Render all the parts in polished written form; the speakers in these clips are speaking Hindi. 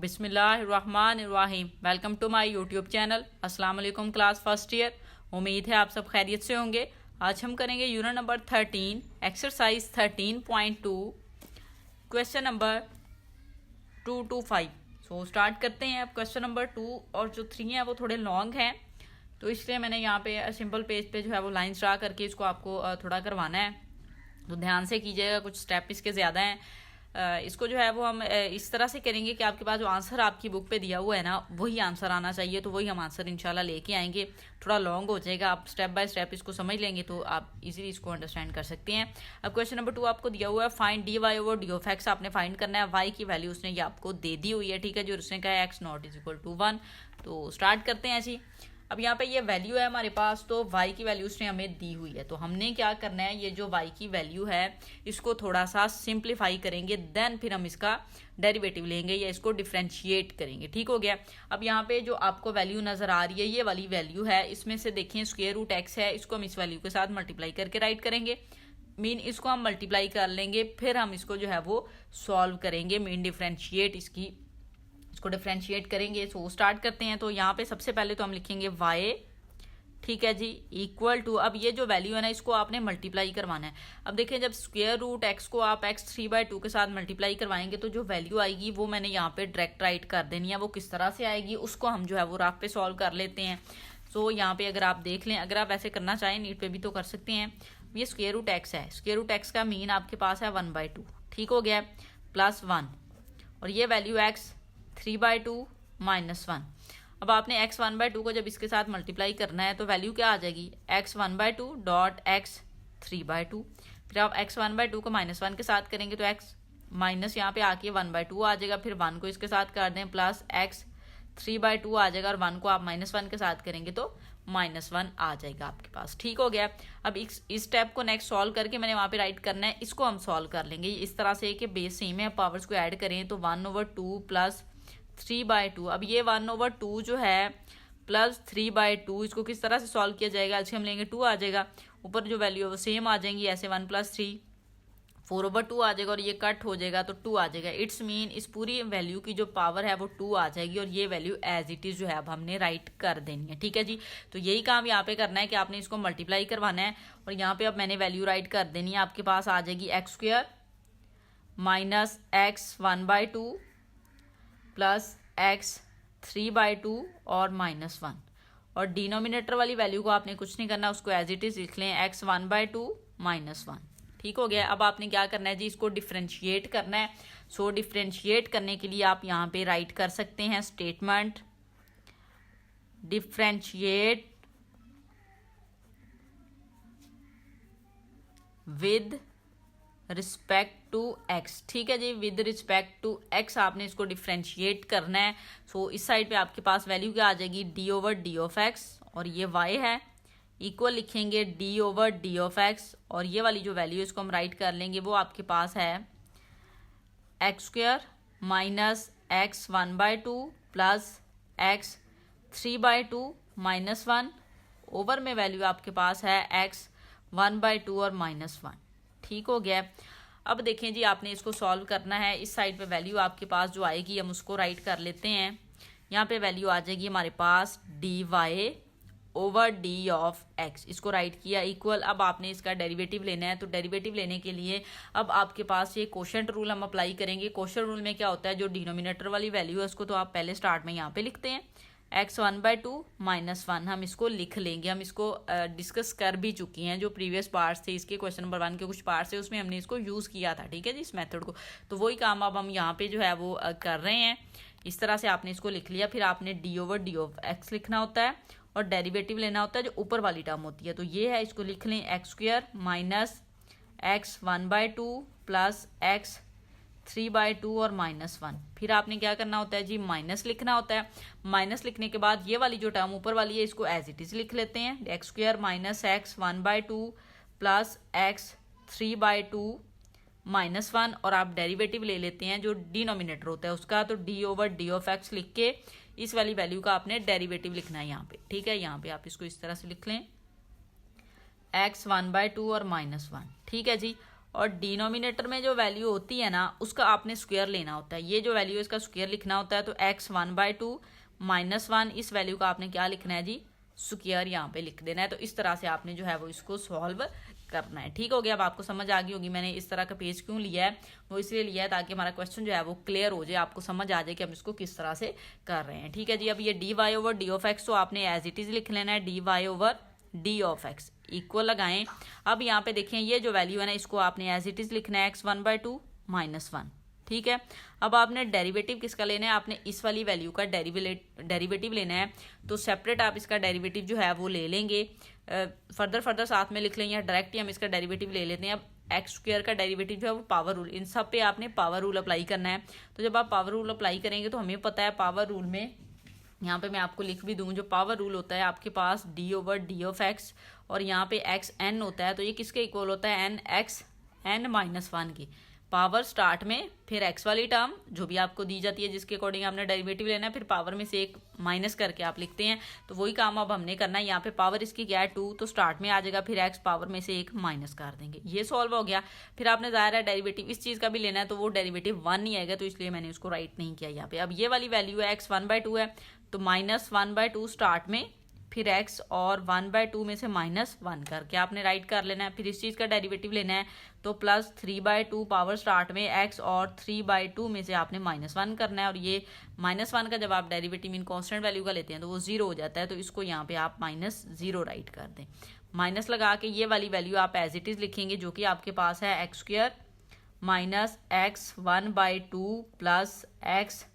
बिस्मिल्लाहिर्रहमानिर्रहीम। Welcome to my YouTube channel. अस्सलाम वालेकुम क्लास फर्स्ट ईयर। उम्मीद है आप सब खैरियत से होंगे। आज हम करेंगे unit number 13 exercise 13.2 question number 2 to 5। So start करते हैं। अब क्वेश्चन नंबर 2 और जो 3 है वो थोड़े लॉन्ग हैं, तो इसलिए मैंने यहाँ पे सिंपल पेज पे जो है वो लाइन ड्रा करके इसको आपको थोड़ा करवाना है, तो ध्यान से कीजिएगा। कुछ स्टेप इसके ज़्यादा हैं। इसको जो है वो हम इस तरह से करेंगे कि आपके पास जो आंसर आपकी बुक पे दिया हुआ है ना, वही आंसर आना चाहिए, तो वही हम आंसर इंशाल्लाह लेके आएंगे। थोड़ा लॉन्ग हो जाएगा, आप स्टेप बाय स्टेप इसको समझ लेंगे तो आप इजीली इसको अंडरस्टैंड कर सकते हैं। अब क्वेश्चन नंबर 2 आपको दिया हुआ है, find d y over d of x. आपने फाइंड करना है। वाई की वैल्यू उसने ये आपको दे दी हुई है, ठीक है, जो उसने कहा है x not is equal to 1। तो स्टार्ट करते हैं जी। अब यहाँ पे ये वैल्यू है हमारे पास, तो y की वैल्यू उसने हमें दी हुई है, तो हमने क्या करना है, ये जो y की वैल्यू है इसको थोड़ा सा सिंप्लीफाई करेंगे, देन फिर हम इसका डेरिवेटिव लेंगे या इसको डिफ्रेंशिएट करेंगे। ठीक हो गया। अब यहाँ पे जो आपको वैल्यू नजर आ रही है, ये वाली वैल्यू है, इसमें से देखें स्क्वायर रूट x है, इसको हम इस वैल्यू के साथ मल्टीप्लाई करके राइट करेंगे। मीन इसको हम मल्टीप्लाई कर लेंगे, फिर हम इसको जो है वो सॉल्व करेंगे, मीन डिफ्रेंशिएट इसको डिफ्रेंशिएट करेंगे। सो स्टार्ट करते हैं। तो यहाँ पे सबसे पहले तो हम लिखेंगे y, ठीक है जी, इक्वल टू, अब ये जो वैल्यू है ना इसको आपने मल्टीप्लाई करवाना है। अब देखें, जब स्क्वायर रूट x को आप x 3/2 के साथ मल्टीप्लाई करवाएंगे तो जो वैल्यू आएगी वो मैंने यहाँ पे डायरेक्ट राइट कर देनी है। वो किस तरह से आएगी उसको हम जो है वो राफ पे सॉल्व कर लेते हैं। सो यहाँ पे अगर आप देख लें, अगर आप ऐसे करना चाहें नीट पे भी तो कर सकते हैं। ये स्क्वायर रूट x है, स्क्वायर रूट x का मीन आपके पास है 1/2, ठीक हो गया, प्लस 1, और ये वैल्यू x 3/2 माइनस 1। अब आपने x 1/2 को जब इसके साथ मल्टीप्लाई करना है तो वैल्यू क्या आ जाएगी, x 1/2 डॉट x 3/2। फिर आप x 1/2 को माइनस 1 के साथ करेंगे तो x माइनस यहाँ पे आके 1/2 आ जाएगा। फिर 1 को इसके साथ कर दें, प्लस x 3/2 आ जाएगा, और 1 को आप माइनस 1 के साथ करेंगे तो -1 आ जाएगा आपके पास। ठीक हो गया। अब इस स्टेप को नेक्स्ट सॉल्व करके मैंने वहां पे राइट करना है, इसको हम सॉल्व कर लेंगे इस तरह से कि बेस सेम है, पावर्स को ऐड करें तो 1/2 प्लस 3/2। अब ये 1/2 जो है प्लस 3/2, इसको किस तरह से सॉल्व किया जाएगा, अच्छे हम लेंगे 2 आ जाएगा, ऊपर जो वैल्यू है वो सेम आ जाएंगी, ऐसे 1 + 3 4/2 आ जाएगा, और ये कट हो जाएगा तो 2 आ जाएगा। इट्स मीन इस पूरी वैल्यू की जो पावर है वो 2 आ जाएगी, और ये वैल्यू एज इट इज जो है अब हमने राइट कर देनी है। ठीक है जी। तो यही काम यहाँ पे करना है कि आपने इसको मल्टीप्लाई करवाना है, और यहाँ पे अब मैंने वैल्यू राइट कर देनी है। आपके पास आ जाएगी x² minus x 1/2 plus x 3/2 और -1, और डिनोमिनेटर वाली वैल्यू को आपने कुछ नहीं करना, उसको एज इट इज लिख लें, x 1/2 -1। ठीक हो गया। अब आपने क्या करना है जी, इसको डिफ्रेंशिएट करना है। सो डिफ्रेंशिएट करने के लिए आप यहाँ पे राइट कर सकते हैं statement differentiate with respect to x। ठीक है जी, विद रिस्पेक्ट टू x आपने इसको डिफ्रेंशिएट करना है। सो इस साइड पे आपके पास वैल्यू क्या आ जाएगी, d/d ऑफ x, और ये y है, इक्वल लिखेंगे d/d ऑफ x, और ये वाली जो वैल्यू इसको हम राइट कर लेंगे, वो आपके पास है x² minus x 1/2 plus x 3/2 -1, over में वैल्यू आपके पास है x 1/2 और -1। ठीक हो गया। अब देखें जी, आपने इसको सॉल्व करना है। इस साइड पे वैल्यू आपके पास जो आएगी हम उसको राइट कर लेते हैं। यहाँ पे वैल्यू आ जाएगी हमारे पास dy/d ऑफ x, इसको राइट किया, इक्वल। अब आपने इसका डेरिवेटिव लेना है, तो डेरिवेटिव लेने के लिए अब आपके पास ये कोशेंट रूल हम अप्लाई करेंगे। कोशेंट रूल में क्या होता है, जो डिनोमिनेटर वाली वैल्यू है उसको तो आप पहले स्टार्ट में यहाँ पे लिखते हैं, x 1/2 -1 हम इसको लिख लेंगे। हम इसको डिस्कस कर भी चुकी हैं, जो प्रीवियस पार्ट्स थे इसके, क्वेश्चन नंबर 1 के कुछ पार्ट्स थे, उसमें हमने इसको यूज़ किया था। ठीक है जी, इस मेथड को। तो वही काम अब हम यहाँ पे जो है वो कर रहे हैं। इस तरह से आपने इसको लिख लिया। फिर आपने d/d ऑफ x लिखना होता है, और डेरिवेटिव लेना होता है जो ऊपर वाली टर्म होती है, तो ये है, इसको लिख लें x² minus x 1/2 plus x 3/2 और -1। फिर आपने क्या करना होता है जी, माइनस लिखना होता है। माइनस लिखने के बाद ये वाली जो टर्म ऊपर वाली है इसको एज इट इज लिख लेते हैं, x² minus x 1/2 plus x 3/2 -1, और आप डेरिवेटिव ले लेते हैं जो डिनोमिनेटर होता है उसका, तो d/d ऑफ x लिख के इस वाली वैल्यू का आपने डेरिवेटिव लिखना है यहाँ पे। ठीक है, यहाँ पे आप इसको इस तरह से लिख लें, x 1/2 और -1। ठीक है जी। और डिनोमिनेटर में जो वैल्यू होती है ना उसका आपने स्क्वायर लेना होता है। ये जो वैल्यू है इसका स्क्वायर लिखना होता है। तो x 1/2 -1 इस वैल्यू का आपने क्या लिखना है जी, स्क्वायर यहाँ पे लिख देना है। तो इस तरह से आपने जो है वो इसको सॉल्व करना है। ठीक हो गया। अब आपको समझ आ गई होगी मैंने इस तरह का पेज क्यों लिया है, वो इसलिए लिया है ताकि हमारा क्वेश्चन जो है वो क्लियर हो जाए, आपको समझ आ जाए कि हम इसको किस तरह से कर रहे हैं। ठीक है जी। अब ये dy/d(x) तो आपने एज इट इज लिख लेना है, dy/d(x) इक्वल लगाएं। अब यहाँ पे देखें ये जो वैल्यू है ना इसको आपने एज इट इज लिखना है x 1/2 -1। ठीक है। अब आपने डेरिवेटिव किसका लेना है, आपने इस वाली वैल्यू का डेरिवेटिव लेना है। तो सेपरेट आप इसका डेरिवेटिव जो है वो ले लेंगे, फर्दर साथ में लिख लेंगे या डायरेक्ट ही हम इसका डेरिवेटिव ले लेते हैं। अब एक्स स्क्वायर का डेरिवेटिव जो है वो पावर रूल, इन सब पे आपने पावर रूल अप्लाई करना है। तो जब आप पावर रूल अप्लाई करेंगे तो हमें पता है पावर रूल में, यहाँ पे मैं आपको लिख भी दूँ, जो पावर रूल होता है आपके पास d/d(x) और यहाँ पे xn होता है। तो ये किसके इक्वल होता है, n(x(n-1) की पावर स्टार्ट में, फिर x वाली टर्म जो भी आपको दी जाती है जिसके अकॉर्डिंग आपने डेरिवेटिव लेना है, फिर पावर में से एक माइनस करके आप लिखते हैं। तो वही काम अब हमने करना है। यहाँ पे पावर इसकी क्या है 2, तो स्टार्ट में आ जाएगा, फिर x पावर में से एक माइनस कर देंगे। ये सॉल्व हो गया। फिर आपने ज़ाहिर है डेरिवेटिव इस चीज़ का भी लेना है, तो वो डेरिवेटिव 1 नहीं आएगा, तो इसलिए मैंने उसको राइट नहीं किया यहाँ पे। अब ये वाली वैल्यू है x 1/2 है, तो -1/2 स्टार्ट में, फिर x और 1/2 में से -1 करके आपने राइट कर लेना है। फिर इस चीज़ का डेरिवेटिव लेना है, तो +3/2 पावर स्टार्ट में x और 3/2 में से आपने -1 करना है। और ये -1 का जब आप डेरिवेटिव इन कांस्टेंट वैल्यू का लेते हैं तो वो 0 हो जाता है। तो इसको यहाँ पे आप -0 राइट कर दें। माइनस लगा के ये वाली वैल्यू आप एज इट इज़ लिखेंगे, जो कि आपके पास है x² -x 1/2 प्लस x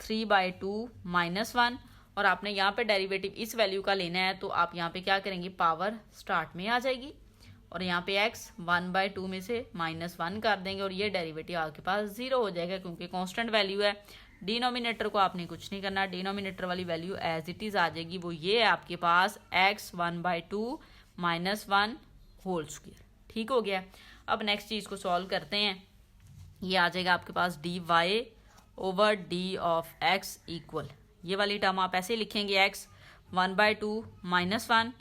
3/2 -1। और आपने यहाँ पे डेरिवेटिव इस वैल्यू का लेना है, तो आप यहाँ पे क्या करेंगे, पावर स्टार्ट में आ जाएगी और यहाँ पे x 1/2 में से -1 कर देंगे और ये डेरिवेटिव आपके पास 0 हो जाएगा, क्योंकि कांस्टेंट वैल्यू है। डिनोमिनेटर को आपने कुछ नहीं करना, डिनोमिनेटर वाली वैल्यू एज इट इज आ जाएगी। वो ये है आपके पास x 1/2 -1 होल स्क्वायर। ठीक हो गया। अब नेक्स्ट चीज़ को सॉल्व करते हैं। ये आ जाएगा आपके पास dy/d(x) इक्वल, ये वाली टर्म आप ऐसे लिखेंगे x 1/2 -1।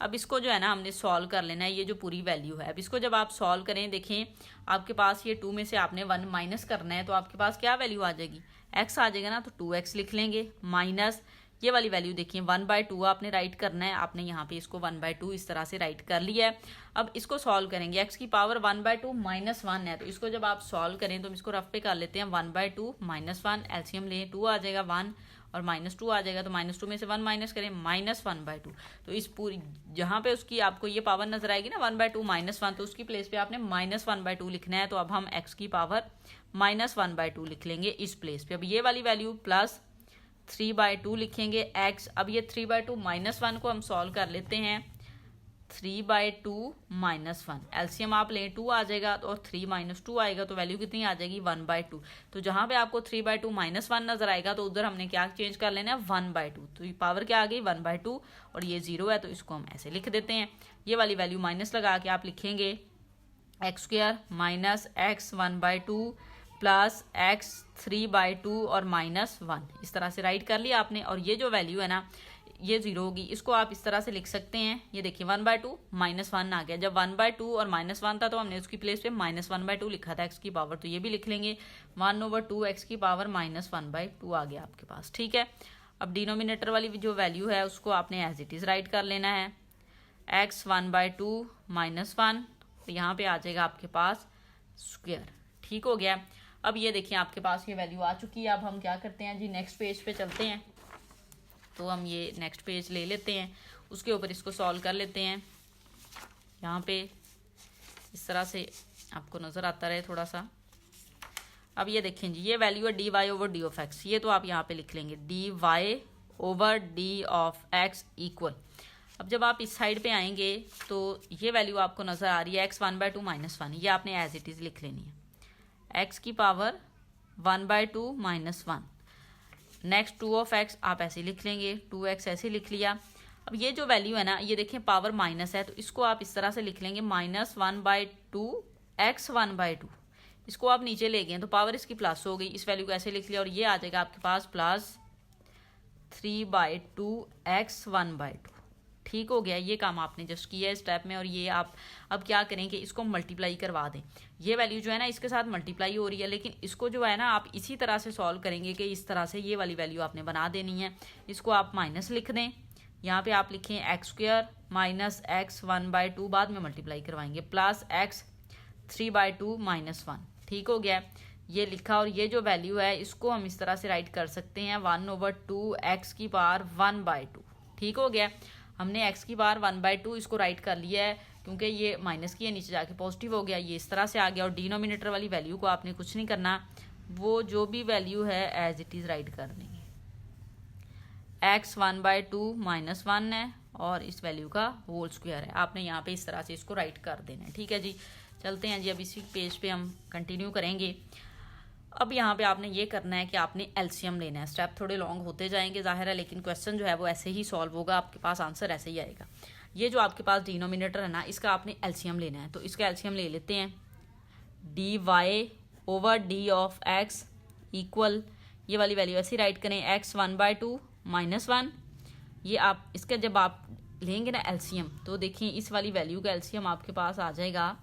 अब इसको जो है ना हमने सॉल्व कर लेना है, ये जो पूरी वैल्यू है। अब इसको जब आप सॉल्व करें, देखें आपके पास ये 2 में से आपने 1 माइनस करना है, तो आपके पास क्या वैल्यू आ जाएगी, x आ जाएगा ना, तो 2x लिख लेंगे माइनस ये वाली वैल्यू देखिए 1/2 आपने राइट करना है। आपने यहाँ पे इसको 1/2 इस तरह से राइट कर लिया है। अब इसको सॉल्व करेंगे, x की पावर 1/2 -1 है, तो इसको जब आप सॉल्व करें तो हम इसको रफ पे कर लेते हैं। 1/2 -1 एलसीएम लें, 2 आ जाएगा 1 और -2 आ जाएगा, तो -2 में से 1 माइनस करें -1/2। तो इस पूरी जहाँ पे उसकी आपको ये पावर नजर आएगी ना 1/2 -1, तो उसकी प्लेस पे आपने -1/2 लिखना है। तो अब हम x की पावर -1/2 लिख लेंगे इस प्लेस पे। अब ये वाली वैल्यू प्लस 3/2 लिखेंगे x। अब ये 3/2 -1 को हम सॉल्व कर लेते हैं। 3/2 -1 एलसीएम आप लें 2 आ जाएगा और 3 - 2 आएगा, तो वैल्यू कितनी आ जाएगी 1/2। तो जहाँ पे आपको 3/2 -1 नजर आएगा तो उधर हमने क्या चेंज कर लेना है 1/2। तो ये पावर क्या आ गई 1/2 और ये 0 है, तो इसको हम ऐसे लिख देते हैं। ये वाली वैल्यू माइनस लगा के आप लिखेंगे x² -x 1/2 प्लस x 3/2 और -1 इस तरह से राइट कर लिया आपने। और ये जो वैल्यू है ना ये 0 होगी, इसको आप इस तरह से लिख सकते हैं। ये देखिए 1/2 -1 आ गया। जब 1/2 और -1 था तो हमने उसकी प्लेस पे -1/2 लिखा था x की पावर, तो ये भी लिख लेंगे 1/2 x की पावर -1/2 आ गया आपके पास। ठीक है। अब डिनोमिनेटर वाली जो वैल्यू है उसको आपने एज इट इज़ राइट कर लेना है, x 1/2 -1, तो यहाँ पे आ जाएगा आपके पास स्क्वायर। ठीक हो गया। अब ये देखिए आपके पास ये वैल्यू आ चुकी है। अब हम क्या करते हैं जी, नेक्स्ट पेज पे चलते हैं। तो हम ये नेक्स्ट पेज ले लेते हैं, उसके ऊपर इसको सॉल्व कर लेते हैं। यहाँ पे इस तरह से आपको नज़र आता रहे थोड़ा सा। अब ये देखें जी, ये वैल्यू है dy/d(x), ये तो आप यहाँ पे लिख लेंगे dy/d(x) इक्वल। अब जब आप इस साइड पे आएंगे तो ये वैल्यू आपको नज़र आ रही है x 1/2 -1, ये आपने एज इट इज़ लिख लेनी है, x की पावर 1/2 -1। नेक्स्ट 2 आप ऐसे लिख लेंगे, 2x ऐसे लिख लिया। अब ये जो वैल्यू है ना ये देखें पावर माइनस है, तो इसको आप इस तरह से लिख लेंगे -1/2 x 1/2। इसको आप नीचे ले गए तो पावर इसकी प्लस हो गई, इस वैल्यू को ऐसे लिख लिया और ये आ जाएगा आपके पास +3/2 x 1/2। ठीक हो गया, ये काम आपने जस्ट किया है स्टेप में। और ये आप अब क्या करें कि इसको मल्टीप्लाई करवा दें। ये वैल्यू जो है ना इसके साथ मल्टीप्लाई हो रही है, लेकिन इसको जो है ना आप इसी तरह से सॉल्व करेंगे कि इस तरह से ये वाली वैल्यू आपने बना देनी है। इसको आप माइनस लिख दें, यहाँ पे आप लिखें एक्स स्क्वायर माइनस एक्स 1/2, बाद में मल्टीप्लाई करवाएंगे, प्लस एक्स 3/2 - 1। ठीक हो गया, ये लिखा। और ये जो वैल्यू है इसको हम इस तरह से राइट कर सकते हैं 1/2 एक्स की पावर 1/2। ठीक हो गया, हमने एक्स की पावर 1/2 इसको राइट कर लिया है, क्योंकि ये माइनस की है नीचे जाके पॉजिटिव हो गया, ये इस तरह से आ गया। और डिनोमिनेटर वाली वैल्यू को आपने कुछ नहीं करना, वो जो भी वैल्यू है एज इट इज़ राइट कर देंगे। एक्स 1/2 - 1 है और इस वैल्यू का होल स्क्वायर है। आपने यहाँ पे इस तरह से इसको राइट कर देना है। ठीक है जी, चलते हैं जी, अब इसी पेज पे हम कंटिन्यू करेंगे। अब यहाँ पे आपने ये करना है कि आपने एलसीएम लेना है। स्टेप थोड़े लॉन्ग होते जाएंगे जाहिर है, लेकिन क्वेश्चन जो है वो ऐसे ही सॉल्व होगा, आपके पास आंसर ऐसे ही आएगा। ये जो आपके पास डिनोमिनेटर है ना, इसका आपने एलसीएम लेना है, तो इसका एलसीएम ले लेते हैं। dy/d(x) इक्वल, ये वाली वैल्यू ऐसे राइट करें, x 1/2 - 1। ये आप इसका जब आप लेंगे ना एलसीएम, तो देखिए इस वाली वैल्यू का एलसीएम आपके पास आ जाएगा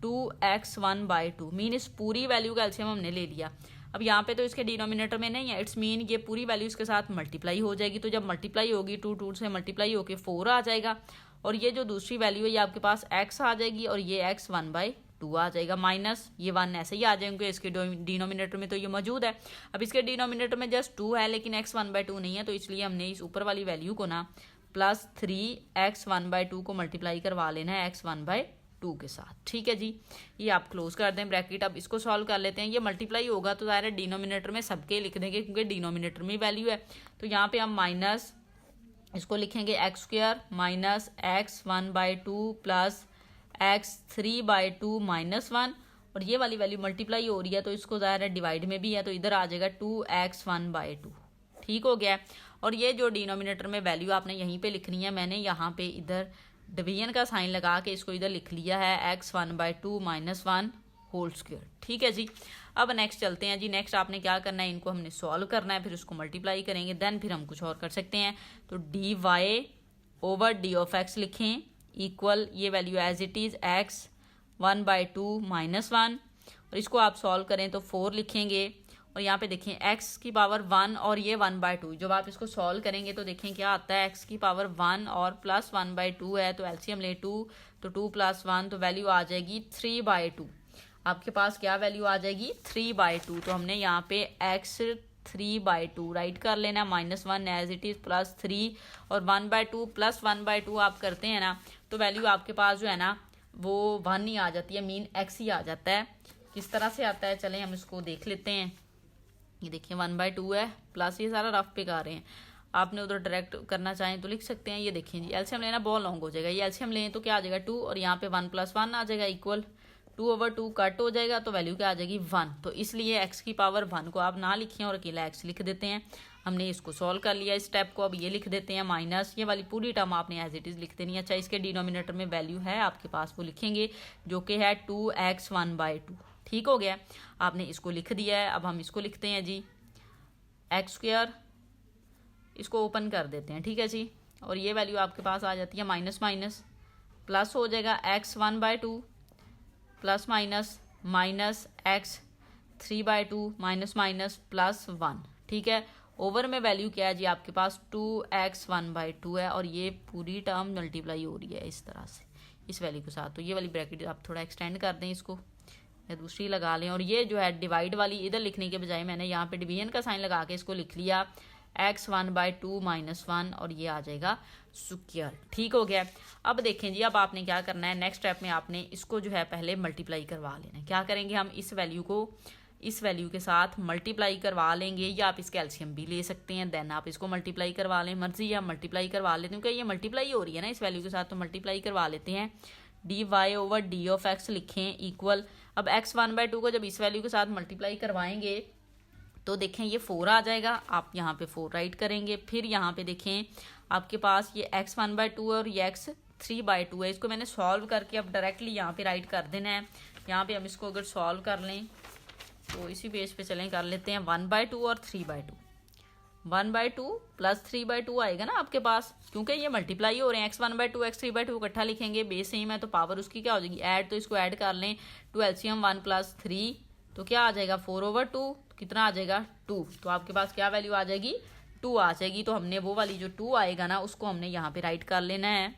2x 1/2। मीन इस पूरी वैल्यू का एलसीएम हमने ले लिया। अब यहाँ पे तो इसके डिनोमिनेटर में नहीं है, इट्स मीन ये पूरी वैल्यू इसके साथ मल्टीप्लाई हो जाएगी। तो जब मल्टीप्लाई होगी 2 से मल्टीप्लाई होके 4 आ जाएगा। और ये जो दूसरी वैल्यू है ये आपके पास x आ जाएगी और ये x 1/2 आ जाएगा, माइनस ये 1 ऐसे ही आ जाएंगे, इसके डिनोमिनेटर में तो ये मौजूद है। अब इसके डिनोमिनेटर में जस्ट 2 है, लेकिन x 1/2 नहीं है, तो इसलिए हमने इस ऊपर वाली वैल्यू को ना प्लस 3x 1/2 को मल्टीप्लाई करवा लेना है x 1/2 के साथ। ठीक है जी, ये आप क्लोज कर दें ब्रैकेट। अब इसको सॉल्व कर लेते हैं। ये मल्टीप्लाई होगा तो ज़ाहिर है डिनोमिनेटर में सबके लिख देंगे, क्योंकि डिनोमिनेटर में वैल्यू है। तो यहाँ पे हम माइनस इसको लिखेंगे x square minus x 1/2 plus x 3/2 - 1। और ये वाली वैल्यू मल्टीप्लाई हो रही है, तो इसको ज़ाहिर है डिवाइड में भी है, तो इधर आ जाएगा 2x 1/2। ठीक हो गया। और ये जो डिनोमिनेटर में वैल्यू आपने यहीं पे लिखनी है, मैंने यहाँ पे इधर डिवीजन का साइन लगा के इसको इधर लिख लिया है x 1/2 - 1 होल स्क्वायर। ठीक है जी, अब नेक्स्ट चलते हैं जी। नेक्स्ट आपने क्या करना है, इनको हमने सॉल्व करना है, फिर उसको मल्टीप्लाई करेंगे, देन फिर हम कुछ और कर सकते हैं। तो dy/d(x) लिखें इक्वल, ये value as it is x 1/2 - 1। और इसको आप सॉल्व करें तो 4 लिखेंगे। और यहाँ पे देखें x की पावर 1 और ये 1/2, जब आप इसको सॉल्व करेंगे तो देखें क्या आता है, x की पावर 1 और प्लस 1/2 है, तो एलसीएम ले 2, तो 2 + 1, तो वैल्यू आ जाएगी 3/2। आपके पास क्या वैल्यू आ जाएगी 3/2। तो हमने यहाँ पे x 3/2 राइट कर लेना, -1 एज इट इज़ प्लस 3 और 1/2 प्लस 1/2 आप करते हैं ना, तो वैल्यू आपके पास जो है ना वो 1 ही आ जाती है, मीन x ही आ जाता है। किस तरह से आता है चलें हम इसको देख लेते हैं। ये देखिए 1/2 है प्लस ये सारा रफ पे कर रहे हैं, आपने उधर डायरेक्ट करना चाहें तो लिख सकते हैं। ये देखिए जी, एलसीएम लेना बहुत लॉन्ग हो जाएगा, ये एलसीएम लें तो क्या आ जाएगा 2 और यहाँ पे 1 + 1 आ जाएगा इक्वल 2/2 कट हो जाएगा, तो वैल्यू क्या आ जाएगी 1। तो इसलिए x की पावर 1 को आप ना लिखें और अकेला x लिख देते हैं। हमने इसको सॉल्व कर लिया इस स्टेप को। अब ये लिख देते हैं माइनस, ये वाली पूरी टर्म आपने एज इट इज़ लिख देनी है। अच्छा, इसके डिनोमिनेटर में वैल्यू है आपके पास, वो लिखेंगे जो कि है 2x 1/2। ठीक हो गया, आपने इसको लिख दिया है। अब हम इसको लिखते हैं जी एक्स स्क्वायर, इसको ओपन कर देते हैं। ठीक है जी, और ये वैल्यू आपके पास आ जाती है माइनस माइनस प्लस हो जाएगा x 1/2 plus minus x 3/2 minus plus 1। ठीक है, ओवर में वैल्यू क्या है जी आपके पास 2x 1/2 है, और ये पूरी टर्म मल्टीप्लाई हो रही है इस तरह से इस वैल्यू के साथ। तो ये वाली ब्रैकेट आप थोड़ा एक्सटेंड कर दें इसको, या दूसरी लगा लें। और ये जो है डिवाइड वाली इधर लिखने के बजाय मैंने यहाँ पे डिवीजन का साइन लगा के इसको लिख लिया x 1/2 - 1, और ये आ जाएगा स्क्वायर। ठीक हो गया। अब देखें जी, अब आपने क्या करना है, नेक्स्ट स्टेप में आपने इसको जो है पहले मल्टीप्लाई करवा लेना है। क्या करेंगे, हम इस वैल्यू को इस वैल्यू के साथ मल्टीप्लाई करवा लेंगे, या आप इसके एलसीएम भी ले सकते हैं, देन आप इसको मल्टीप्लाई करवा लें, मर्जी है मल्टीप्लाई करवा लेते हैं, क्योंकि ये मल्टीप्लाई हो रही है ना इस वैल्यू के साथ, तो मल्टीप्लाई करवा लेते हैं। dy/d(x) लिखें इक्वल, अब x 1/2 को जब इस वैल्यू के साथ मल्टीप्लाई करवाएंगे तो देखें ये 4 आ जाएगा, आप यहाँ पे 4 राइट करेंगे। फिर यहाँ पे देखें आपके पास ये x 1/2 है और ये x 3/2 है। इसको मैंने सॉल्व करके अब डायरेक्टली यहाँ पे राइट कर देना है। यहाँ पे हम इसको अगर सॉल्व कर लें तो इसी पेज पे चलें, कर लेते हैं 1/2 और 3/2। 1/2 प्लस 3/2 आएगा ना आपके पास, क्योंकि ये मल्टीप्लाई हो रहे हैं। x1/2 x3/2 इकट्ठा लिखेंगे, बेस सेम है तो पावर उसकी क्या हो जाएगी ऐड, तो इसको ऐड कर लें। 2 LCM 1 + 3 तो क्या आ जाएगा 4/2, कितना आ जाएगा 2। तो आपके पास क्या वैल्यू आ जाएगी 2 आ जाएगी। तो हमने वो वाली जो 2 आएगा ना उसको हमने यहाँ पे राइट कर लेना है,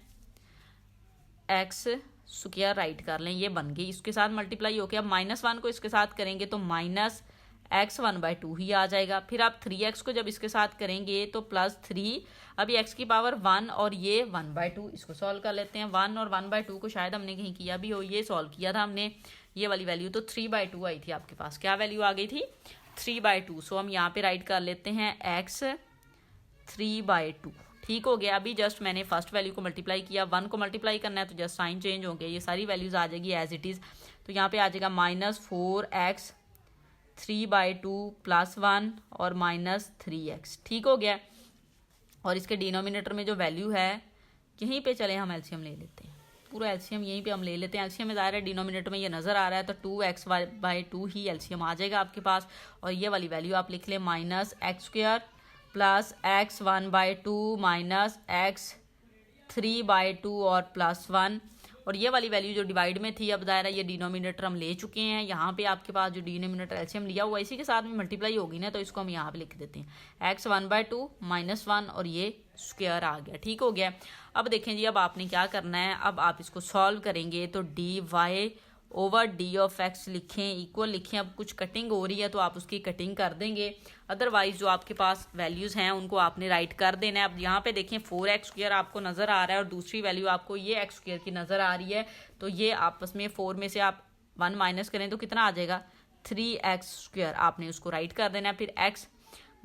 एक्स स्क्वायर राइट कर लें, ये बन गई। इसके साथ मल्टीप्लाई हो गया, -1 को इसके साथ करेंगे तो -x 1/2 ही आ जाएगा। फिर आप 3x को जब इसके साथ करेंगे तो +3, अभी x की पावर 1 और ये 1/2, इसको सॉल्व कर लेते हैं। 1 और 1/2 को शायद हमने कहीं किया भी हो, ये सॉल्व किया था हमने, ये वाली वैल्यू तो 3/2 आई थी आपके पास। क्या वैल्यू आ गई थी 3/2। सो हम यहाँ पे राइट कर लेते हैं x 3/2, ठीक हो गया। अभी जस्ट मैंने फर्स्ट वैल्यू को मल्टीप्लाई किया, 1 को मल्टीप्लाई करना है तो जस्ट साइन चेंज हो गया, ये सारी वैल्यूज आ जाएगी एज इट इज़। तो यहाँ पे आ जाएगा -4x 3/2 +1 और -3x, ठीक हो गया। और इसके डिनोमिनेटर में जो वैल्यू है, यहीं पे चले हम एलसीएम ले लेते हैं, पूरा एलसीएम यहीं पे हम ले लेते हैं। एलसीएम में ज़ाहिर है डिनोमिनेटर में ये नज़र आ रहा है तो 2x/2 ही एलसीएम आ जाएगा आपके पास। और ये वाली वैल्यू आप लिख लें -x² + x 1/2 -x 3/2 और +1। और ये वाली वैल्यू जो डिवाइड में थी, अब दायरा ये डिनोमिनेटर हम ले चुके हैं। यहाँ पे आपके पास जो डिनोमिनेटर एलसीएम लिया हुआ इसी के साथ में मल्टीप्लाई होगी ना, तो इसको हम यहाँ पे लिख देते हैं x 1/2 -1 और ये स्क्वायर आ गया, ठीक हो गया। अब देखें जी, अब आपने क्या करना है, अब आप इसको सॉल्व करेंगे तो dy/d(x) लिखें, इक्वल लिखें। अब कुछ कटिंग हो रही है तो आप उसकी कटिंग कर देंगे, अदरवाइज जो आपके पास वैल्यूज़ हैं उनको आपने राइट कर देना है। अब यहाँ पे देखें 4x² आपको नज़र आ रहा है और दूसरी वैल्यू आपको ये x² की नज़र आ रही है, तो ये आपस में 4 में से आप 1 माइनस करें तो कितना आ जाएगा 3x², आपने उसको राइट कर देना है। फिर x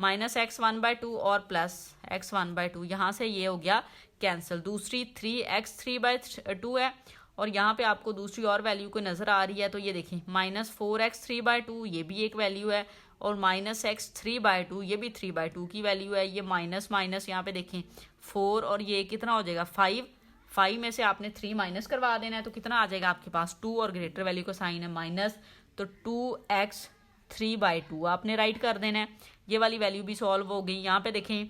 -x 1/2 और +x 1/2, यहाँ से ये हो गया कैंसिल। दूसरी 3x 3/2 है और यहाँ पे आपको दूसरी और वैल्यू को नज़र आ रही है, तो ये देखें -4x 3/2 ये भी एक वैल्यू है और -x 3/2 ये भी 3/2 की वैल्यू है। ये माइनस माइनस यहाँ पे देखें 4 और ये कितना हो जाएगा 5 में से आपने 3 माइनस करवा देना है तो कितना आ जाएगा आपके पास 2 और ग्रेटर वैल्यू का साइन है माइनस, तो 2x 3/2 आपने राइट कर देना है। ये वाली वैल्यू भी सॉल्व हो गई। यहाँ पे देखें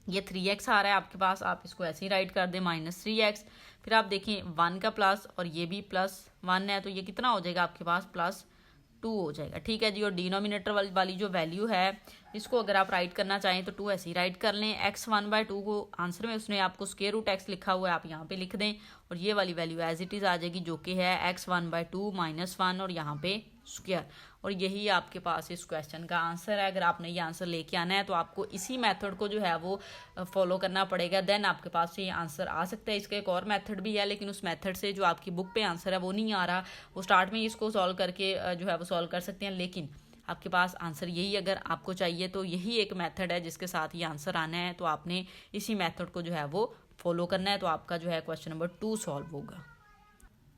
ये 3x आ रहा है आपके पास, आप इसको ऐसे ही राइट कर दें -3x। फिर आप देखें 1 का प्लस और ये भी +1 है तो ये कितना हो जाएगा आपके पास +2 हो जाएगा, ठीक है जी। और डिनोमिनेटर वाली जो वैल्यू है इसको अगर आप राइट करना चाहें तो 2 ऐसे ही राइट कर लें। x 1/2 को आंसर में उसने आपको √x लिखा हुआ है, आप यहाँ पे लिख दें और ये वाली वैल्यू एज इट इज़ आ जाएगी जो कि है x 1/2 -1 और यहाँ पे स्क्वायर। और यही आपके पास इस क्वेश्चन का आंसर है। अगर आपने ये आंसर लेके आना है तो आपको इसी मेथड को जो है वो फॉलो करना पड़ेगा, देन आपके पास ये आंसर आ सकता है। इसका एक और मेथड भी है लेकिन उस मेथड से जो आपकी बुक पे आंसर है वो नहीं आ रहा, वो स्टार्ट में इसको सॉल्व करके जो है वो सॉल्व कर सकते हैं, लेकिन आपके पास आंसर यही अगर आपको चाहिए तो यही एक मेथड है जिसके साथ ये आंसर आना है, तो आपने इसी मेथड को जो है वो फॉलो करना है। तो आपका जो है क्वेश्चन नंबर 2 सॉल्व होगा।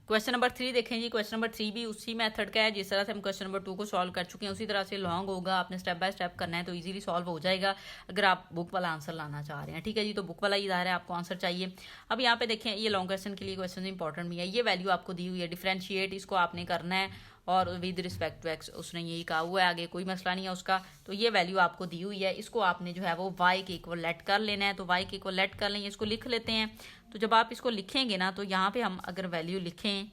क्वेश्चन नंबर 3 देखें जी, क्वेश्चन नंबर 3 भी उसी मेथड का है जिस तरह से हम क्वेश्चन नंबर 2 को सॉल्व कर चुके हैं, उसी तरह से लॉन्ग होगा, आपने स्टेप बाय स्टेप करना है तो इजीली सॉल्व हो जाएगा अगर आप बुक वाला आंसर लाना चाह रहे हैं, ठीक है जी। तो बुक वाला ही है आपको आंसर चाहिए। अब यहाँ पे देखें ये लॉन्ग क्वेश्चन के लिए क्वेश्चन इंपॉर्टेंट भी है। ये वैल्यू आपको दी हुई है, डिफरेंशिएट इसको आपने करना है और विद रिस्पेक्ट टू एक्स उसने यही कहा हुआ है, आगे कोई मसला नहीं है उसका। तो ये वैल्यू आपको दी हुई है, इसको आपने जो है वो y के इक्वल लेट कर लेना है, तो y के इक्वल लेट कर लेंगे, इसको लिख लेते हैं। तो जब आप इसको लिखेंगे ना तो यहाँ पे हम अगर वैल्यू लिखें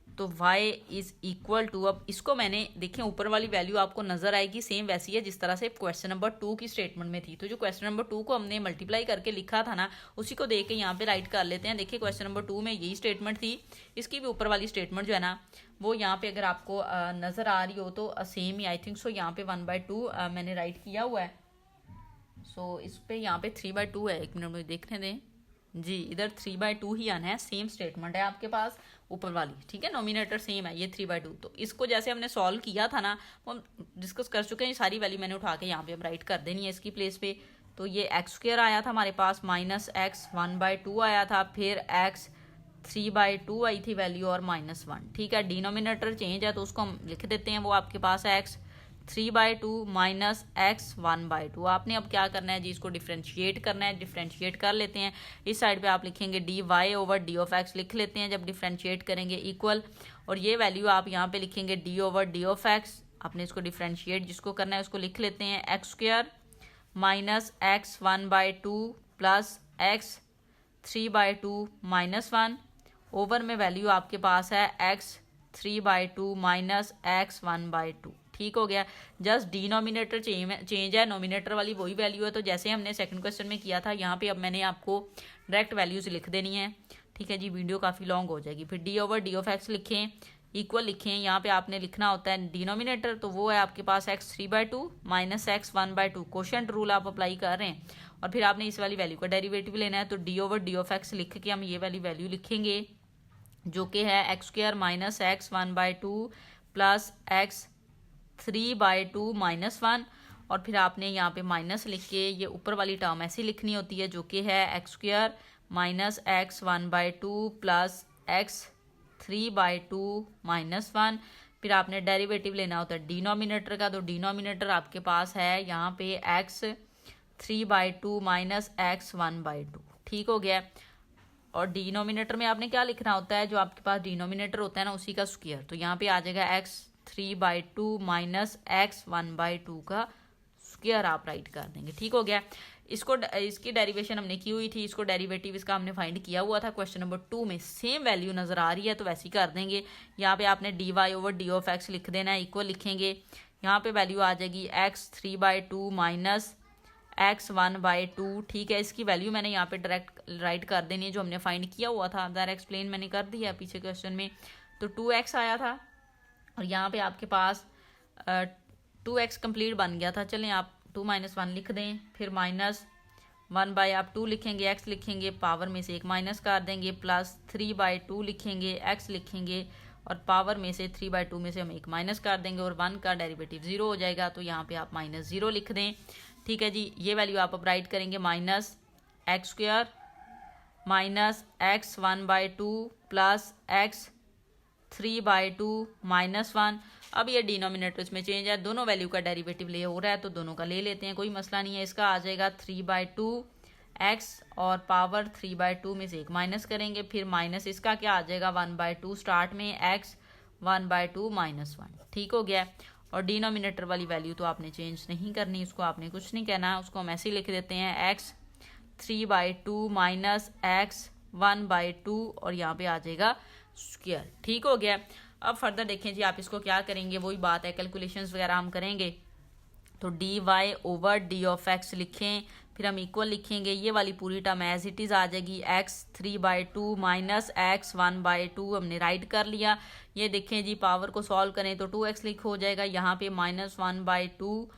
तो y इज इक्वल टू, अब इसको मैंने देखें ऊपर वाली वैल्यू आपको नजर आएगी सेम वैसी है जिस तरह से क्वेश्चन नंबर 2 की स्टेटमेंट में थी। तो जो क्वेश्चन नंबर 2 को हमने मल्टीप्लाई करके लिखा था ना उसी को देख के यहाँ पे राइट कर लेते हैं। देखिए क्वेश्चन नंबर 2 में यही स्टेटमेंट थी, इसकी भी ऊपर वाली स्टेटमेंट जो है ना वो यहाँ पे अगर आपको नजर आ रही हो तो same he I think so यहाँ पे 1/2 मैंने राइट किया हुआ है। सो इस पे यहाँ पे 3/2 है, एक मिनट मुझे देखने दें जी, इधर 3/2 ही आना है, सेम स्टेटमेंट है आपके पास ऊपर वाली, ठीक है। नोमिनेटर सेम है ये 3/2। तो इसको जैसे हमने सॉल्व किया था ना वो हम डिस्कस कर चुके हैं, सारी वैल्यू मैंने उठा के यहाँ पे हम राइट कर देनी है इसकी प्लेस पे। तो ये x² आया था हमारे पास, -x 1/2 आया था, फिर x 3/2 आई थी वैल्यू और -1, ठीक है। डिनोमिनेटर चेंज है तो उसको हम लिख देते हैं, वो आपके पास है x 3/2 -x 1/2। आपने अब क्या करना है जी, इसको डिफ्रेंशिएट करना है, डिफ्रेंशिएट कर लेते हैं। इस साइड पे आप लिखेंगे dy/d(x) लिख लेते हैं जब डिफ्रेंशिएट करेंगे इक्वल, और ये वैल्यू आप यहाँ पे लिखेंगे d/d(x), आपने इसको डिफ्रेंशिएट जिसको करना है उसको लिख लेते हैं x² minus x1/2 plus x3/2 -1 over में वैल्यू आपके पास है x3/2 माइनस x1/2। ठीक हो गया। जस्ट डिनोमिनेटर चेंज है, नोमिनेटर वाली वही वैल्यू है। तो जैसे हमने सेकंड क्वेश्चन में किया था, यहाँ पे अब मैंने आपको डायरेक्ट वैल्यूज लिख देनी है। ठीक है जी, वीडियो काफ़ी लॉन्ग हो जाएगी। फिर d/d(x) लिखें, इक्वल लिखें। यहाँ पे आपने लिखना होता है डिनोमिनेटर, तो वो है आपके पास x3/2 minus x1/2। Quotient rule आप अप्लाई कर रहे हैं और फिर आपने इस वाली वैल्यू का डेरिवेटिव लेना है। तो d/d(x) लिख के हम ये वाली वैल्यू लिखेंगे जो कि है x² minus x1/2 plus x3/2 -1 और फिर आपने यहाँ पे माइनस लिख के ये ऊपर वाली टर्म ऐसी लिखनी होती है जो कि है x² minus x1/2 plus x3/2 -1। फिर आपने डेरिवेटिव लेना होता है डिनोमिनेटर का। तो डिनोमिनेटर आपके पास है यहाँ पे x3/2 माइनस x1/2। ठीक हो गया। और डिनोमिनेटर में आपने क्या लिखना होता है, जो आपके पास डिनोमिनेटर होता है ना उसी का स्क्वायर। तो यहाँ पे आ जाएगा x3/2 माइनस x1/2 का स्क्वायर आप राइट कर देंगे। ठीक हो गया। इसकी डेरिवेशन हमने की हुई थी, इसको डेरिवेटिव इसका हमने फाइंड किया हुआ था। क्वेश्चन नंबर 2 में सेम वैल्यू नजर आ रही है तो वैसे ही कर देंगे। यहाँ पे आपने dy/d(x) लिख देना है, इक्वल लिखेंगे। यहाँ पे वैल्यू आ जाएगी x3/2 माइनस x1/2। ठीक है, इसकी वैल्यू मैंने यहाँ पे डायरेक्ट राइट कर देनी है जो हमने फाइंड किया हुआ था। डायरेक्ट एक्सप्लेन मैंने कर दिया पीछे क्वेश्चन में। तो 2x आया था और यहाँ पे आपके पास 2x कंप्लीट बन गया था। चलें आप 2 - 1 लिख दें, फिर -1 बाय आप 2 लिखेंगे, x लिखेंगे, पावर में से एक माइनस कर देंगे, प्लस 3/2 लिखेंगे, x लिखेंगे और पावर में से 3/2 में से हम एक माइनस कर देंगे और 1 का डेरिवेटिव 0 हो जाएगा। तो यहाँ पे आप -0 लिख दें। ठीक है जी, ये वैल्यू आप अब राइट करेंगे minus x² minus x1/2 plus x3/2 -1। अब ये डिनोमिनेटर में चेंज है, दोनों वैल्यू का डेरिवेटिव ले हो रहा है तो दोनों का ले लेते हैं, कोई मसला नहीं है। इसका आ जाएगा 3/2 x और पावर 3/2 में से एक माइनस करेंगे, फिर माइनस इसका क्या आ जाएगा 1/2 स्टार्ट में x 1/2 -1। ठीक हो गया। और डिनोमिनेटर वाली वैल्यू तो आपने चेंज नहीं करनी, उसको आपने कुछ नहीं कहना, उसको हम ऐसे ही लिख देते हैं x 3/2 माइनस x 1/2 और यहाँ पे आ जाएगा स्क्वायर। ठीक हो गया। अब फर्दर देखें जी, आप इसको क्या करेंगे, वही बात है, कैलकुलेशंस वगैरह हम करेंगे। तो dy/d(x) लिखें, फिर हम इक्वल लिखेंगे, ये वाली पूरी टर्म एज इट इज़ आ जाएगी x3/2 माइनस x1/2 हमने राइट कर लिया। ये देखें जी, पावर को सॉल्व करें तो 2x लिख हो जाएगा, यहाँ पे -1/2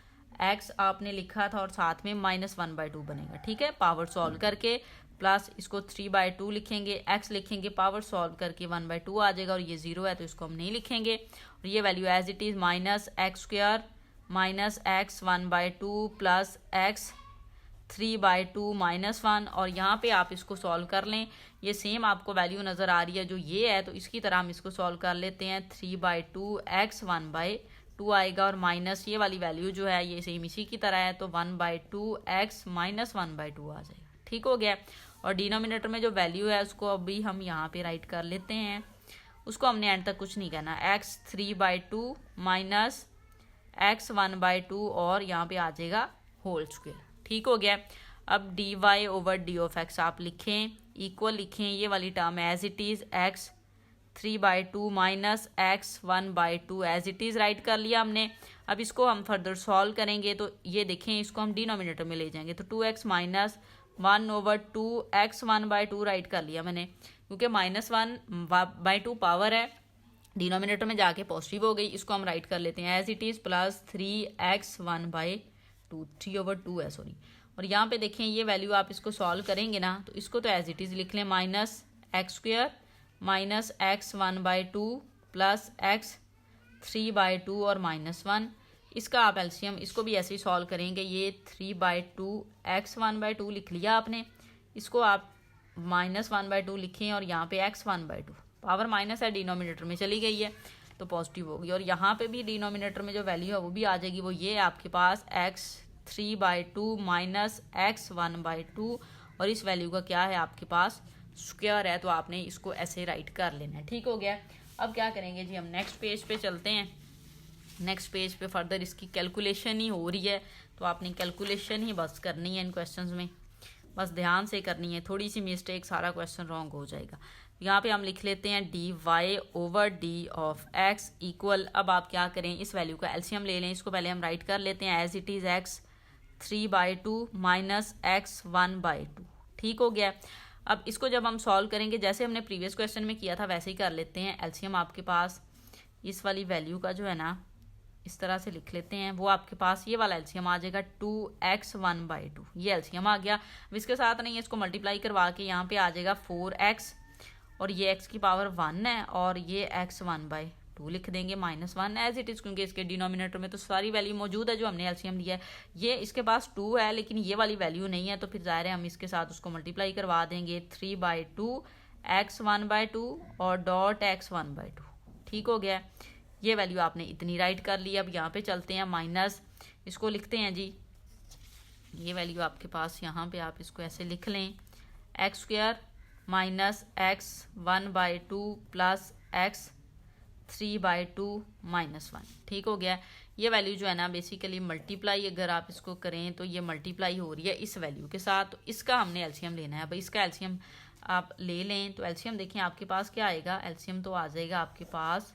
x आपने लिखा था और साथ में -1/2 बनेगा। ठीक है, पावर सॉल्व करके प्लस इसको 3/2 लिखेंगे, x लिखेंगे, पावर सॉल्व करके 1/2 आ जाएगा और ये 0 है तो इसको हम नहीं लिखेंगे। और ये value as it is minus x² minus x1/2 plus x3/2 -1 और यहाँ पे आप इसको सॉल्व कर लें। ये सेम आपको वैल्यू नज़र आ रही है जो ये है, तो इसकी तरह हम इसको सॉल्व कर लेते हैं। 3/2 x 1/2 आएगा और माइनस ये वाली वैल्यू जो है ये सेम इसी की तरह है, तो 1/2 x माइनस 1/2 आ जाएगा। ठीक हो गया। और डिनोमिनेटर में जो वैल्यू है उसको अभी हम यहाँ पे राइट कर लेते हैं, उसको हमने एंड तक कुछ नहीं कहना। x3/2 माइनस x1/2 और यहाँ पे आ जाएगा होल स्क्वायर। ठीक हो गया। अब dy/d(x) आप लिखें, इक्वल लिखें, ये वाली term as it is x3/2 minus x1/2 as it is write कर लिया हमने। अब इसको हम फर्दर सॉल्व करेंगे तो ये देखें, इसको हम डिनोमिनेटर में ले जाएंगे तो 2x माइनस 1/2 x 1/2 राइट कर लिया मैंने, क्योंकि -1/2 पावर है, डिनोमिनेटर में जाके पॉजिटिव हो गई। इसको हम राइट कर लेते हैं as it is plus 3x 1/2 3/2 है सॉरी। और यहाँ पे देखें, ये वैल्यू आप इसको सॉल्व करेंगे ना तो इसको तो एज इट इज़ लिख लें, minus x² minus x 1/2 plus x 3/2 और -1। इसका आप एलसीएम, इसको भी ऐसे ही सॉल्व करेंगे। ये 3/2 x 1/2 लिख लिया आपने, इसको आप -1/2 लिखें और यहाँ पे x 1/2 पावर माइनस है, डिनोमिनेटर में चली गई है तो पॉजिटिव होगी। और यहाँ पे भी डिनोमिनेटर में जो वैल्यू है वो भी आ जाएगी, वो ये है आपके पास x3/2 माइनस x 1/2 और इस वैल्यू का क्या है आपके पास स्क्वायर है, तो आपने इसको ऐसे राइट कर लेना है। ठीक हो गया। अब क्या करेंगे जी, हम नेक्स्ट पेज पे चलते हैं। नेक्स्ट पेज पे फर्दर इसकी कैलकुलेशन ही हो रही है तो आपने कैलकुलेशन ही बस करनी है इन क्वेश्चंस में, बस ध्यान से करनी है, थोड़ी सी मिस्टेक सारा क्वेश्चन रॉन्ग हो जाएगा। यहाँ पे हम लिख लेते हैं dy over d of x equal, अब आप क्या करें, इस वैल्यू का एलसीएम ले लें। इसको पहले हम राइट कर लेते हैं as it is x 3/2 minus x 1/2। ठीक हो गया। अब इसको जब हम सॉल्व करेंगे जैसे हमने प्रीवियस क्वेश्चन में किया था वैसे ही कर लेते हैं। एलसीएम आपके पास इस वाली वैल्यू का जो है ना इस तरह से लिख लेते हैं, वो आपके पास ये वाला एलसीएम आ जाएगा 2x 1/2, ये एलसीएम आ गया। अब इसके साथ नहीं है, इसको मल्टीप्लाई करवा के यहाँ पे आ जाएगा 4x, और ये x की पावर 1 है और ये x 1/2 लिख देंगे माइनस 1 एज इट इज़, क्योंकि इसके डिनोमिनेटर में तो सारी वैल्यू मौजूद है जो हमने एलसीएम लिया है। ये इसके पास 2 है लेकिन ये वाली वैल्यू नहीं है, तो फिर ज़ाहिर है हम इसके साथ उसको मल्टीप्लाई करवा देंगे 3/2 x 1/2 और डॉट x 1/2। ठीक हो गया। ये वैल्यू आपने इतनी राइट कर ली। अब यहाँ पे चलते हैं माइनस, इसको लिखते हैं जी, ये वैल्यू आपके पास यहाँ पे आप इसको ऐसे लिख लें x² minus x 1/2 plus x 3/2 minus 1। ठीक हो गया। ये वैल्यू जो है ना बेसिकली मल्टीप्लाई अगर आप इसको करें तो ये मल्टीप्लाई हो रही है इस वैल्यू के साथ, तो इसका हमने एलसीएम लेना है। भाई इसका एलसीएम आप ले लें, तो एलसीएम देखें आपके पास क्या आएगा, एलसीएम तो आ जाएगा आपके पास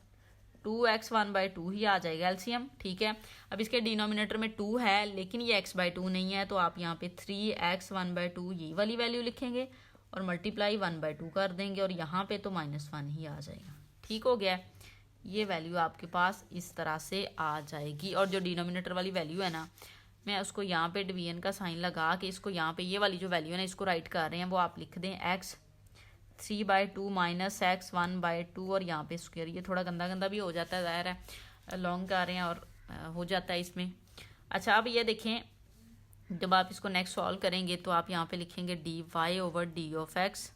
2x 1/2 ही आ जाएगा एलसीएम। ठीक है। अब इसके डिनोमिनेटर में 2 है लेकिन ये x/2 नहीं है, तो आप यहाँ पे 3x 1/2 ये वाली वैल्यू लिखेंगे और मल्टीप्लाई 1/2 कर देंगे और यहाँ पे तो -1 ही आ जाएगा। ठीक हो गया। ये वैल्यू आपके पास इस तरह से आ जाएगी, और जो डिनोमिनेटर वाली वैल्यू है ना, मैं उसको यहाँ पे डिवीजन का साइन लगा के इसको यहाँ पे ये वाली जो वैल्यू है ना इसको राइट कर रहे हैं, वो आप लिख दें x 3/2 माइनस x 1/2 और यहाँ पे स्क्वायर। ये थोड़ा गंदा गंदा भी हो जाता है, ज़ाहिर है लॉन्ग कर रहे हैं और हो जाता है इसमें। अच्छा अब ये देखें, जब आप इसको नेक्स्ट सॉल्व करेंगे तो आप यहाँ पे लिखेंगे dy over d of x